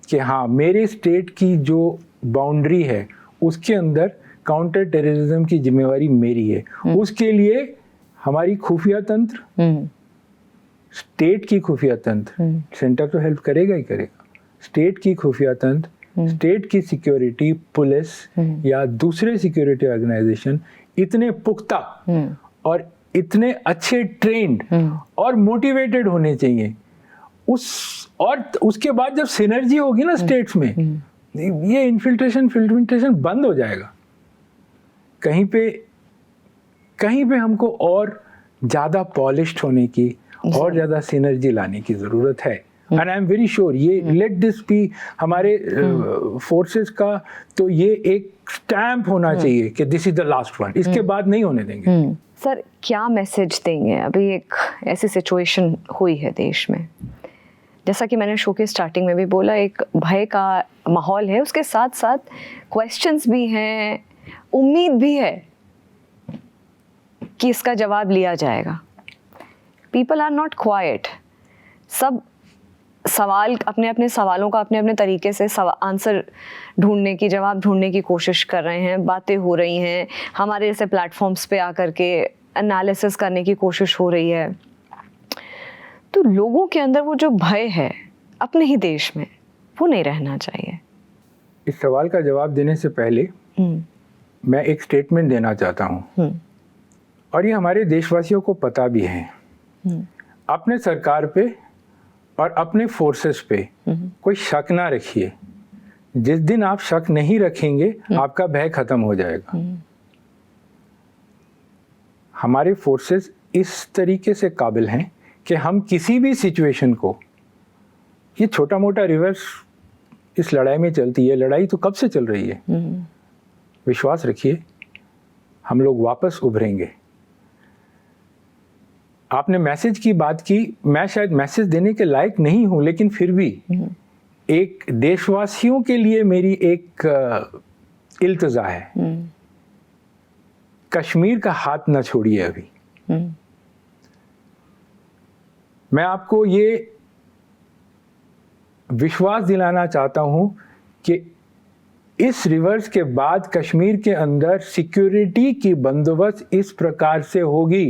[SPEAKER 1] कि हाँ, मेरे स्टेट की जो बाउंड्री है उसके अंदर काउंटर टेररिज्म की जिम्मेवारी मेरी है। उसके लिए हमारी खुफिया तंत्र, स्टेट की खुफिया तंत्र, सेंटर तो हेल्प करेगा ही करेगा, स्टेट की खुफिया तंत्र, स्टेट की सिक्योरिटी, पुलिस या दूसरे सिक्योरिटी ऑर्गेनाइजेशन इतने पुख्ता और इतने अच्छे ट्रेंड और मोटिवेटेड होने चाहिए। और उसके बाद जब सिनर्जी होगी ना स्टेट्स में, ये इन्फिल्ट्रेशन बंद हो जाएगा। कहीं पे हमको और ज़्यादा पॉलिश्ड होने की और ज़्यादा सिनर्जी लाने की ज़रूरत है। And I am very sure ये लेट दिस बी हमारे फोर्सेस का तो ये एक स्टैम्प होना चाहिए कि this is the last one, इसके बाद नहीं होने देंगे।
[SPEAKER 3] सर, क्या मैसेज देंगे? अभी एक ऐसी सिचुएशन हुई है देश में, जैसा कि मैंने शो के स्टार्टिंग में भी बोला, एक भय का माहौल है, उसके साथ साथ क्वेश्चंस भी हैं, उम्मीद भी है कि इसका जवाब लिया जाएगा। पीपल आर नॉट क्वाइट, सब सवाल अपने अपने सवालों का अपने अपने तरीके से आंसर ढूंढने की, जवाब ढूंढने की कोशिश कर रहे हैं, बातें हो रही हैं, हमारे जैसे प्लेटफॉर्म्स पे आकर के एनालिसिस करने की कोशिश हो रही है। तो लोगों के अंदर वो जो भय है अपने ही देश में, वो नहीं रहना चाहिए।
[SPEAKER 1] इस सवाल का जवाब देने से पहले मैं एक स्टेटमेंट देना चाहता हूँ, और ये हमारे देशवासियों को पता भी है। अपने सरकार पे और अपने फोर्सेस पे कोई शक ना रखिए। जिस दिन आप शक नहीं रखेंगे, आपका भय खत्म हो जाएगा। हमारे फोर्सेस इस तरीके से काबिल हैं कि हम किसी भी सिचुएशन को, ये छोटा मोटा रिवर्स इस लड़ाई में चलती है, लड़ाई तो कब से चल रही है, विश्वास रखिए हम लोग वापस उभरेंगे। आपने मैसेज की बात की, मैं शायद मैसेज देने के लायक नहीं हूं, लेकिन फिर भी एक देशवासियों के लिए मेरी एक इल्तजा है, कश्मीर का हाथ न छोड़िए अभी। मैं आपको ये विश्वास दिलाना चाहता हूं कि इस रिवर्स के बाद कश्मीर के अंदर सिक्योरिटी की बंदोबस्त इस प्रकार से होगी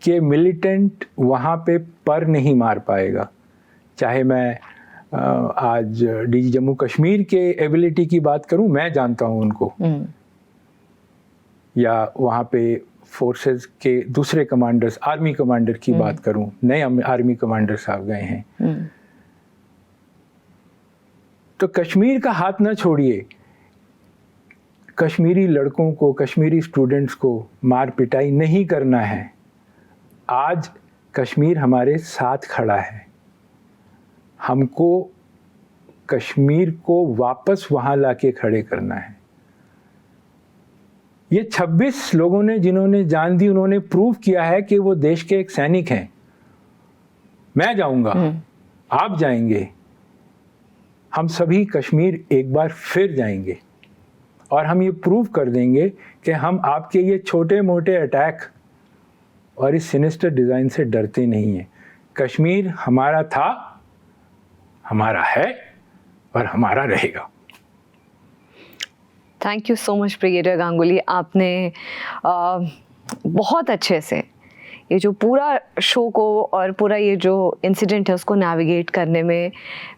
[SPEAKER 1] कि मिलिटेंट वहाँ पे पर नहीं मार पाएगा। चाहे मैं आज डीजी जम्मू कश्मीर के एबिलिटी की बात करूं, मैं जानता हूं उनको, या वहाँ पे फोर्सेस के दूसरे कमांडर्स, आर्मी कमांडर की बात करूं, नए आर्मी कमांडर्स आ गए हैं। तो कश्मीर का हाथ ना छोड़िए। कश्मीरी लड़कों को, कश्मीरी स्टूडेंट्स को मार पिटाई नहीं करना है। आज कश्मीर हमारे साथ खड़ा है, हमको कश्मीर को वापस वहाँ लाके खड़े करना है। ये 26 लोगों ने जिन्होंने जान दी, उन्होंने प्रूव किया है कि वो देश के एक सैनिक हैं। मैं जाऊंगा, आप जाएंगे, हम सभी कश्मीर एक बार फिर जाएंगे और हम ये प्रूव कर देंगे कि हम आपके ये छोटे मोटे अटैक और इस सिनिस्टर डिज़ाइन से डरते नहीं हैं। कश्मीर हमारा था, हमारा है और हमारा रहेगा।
[SPEAKER 3] Thank you so much brigadier Ganguly, आपने बहुत अच्छे से ये जो पूरा शो को और पूरा ये जो इंसिडेंट है उसको नेविगेट करने में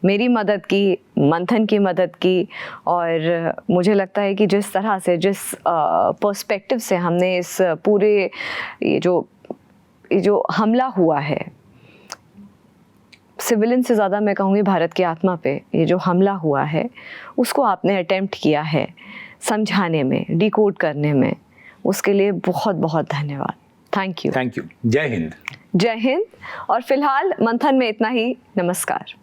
[SPEAKER 3] मेरी मदद की, मंथन की मदद की। और मुझे लगता है कि जिस तरह से, जिस पर्सपेक्टिव से हमने इस पूरे ये जो हमला हुआ है, सिविलियन से ज़्यादा मैं कहूँगी भारत की आत्मा पे ये जो हमला हुआ है, उसको आपने अटेम्प्ट किया है समझाने में, डिकोड करने में, उसके लिए बहुत बहुत धन्यवाद। Thank you.
[SPEAKER 1] Thank you. जय हिंद।
[SPEAKER 3] जय हिंद। और फिलहाल मंथन में इतना ही। नमस्कार।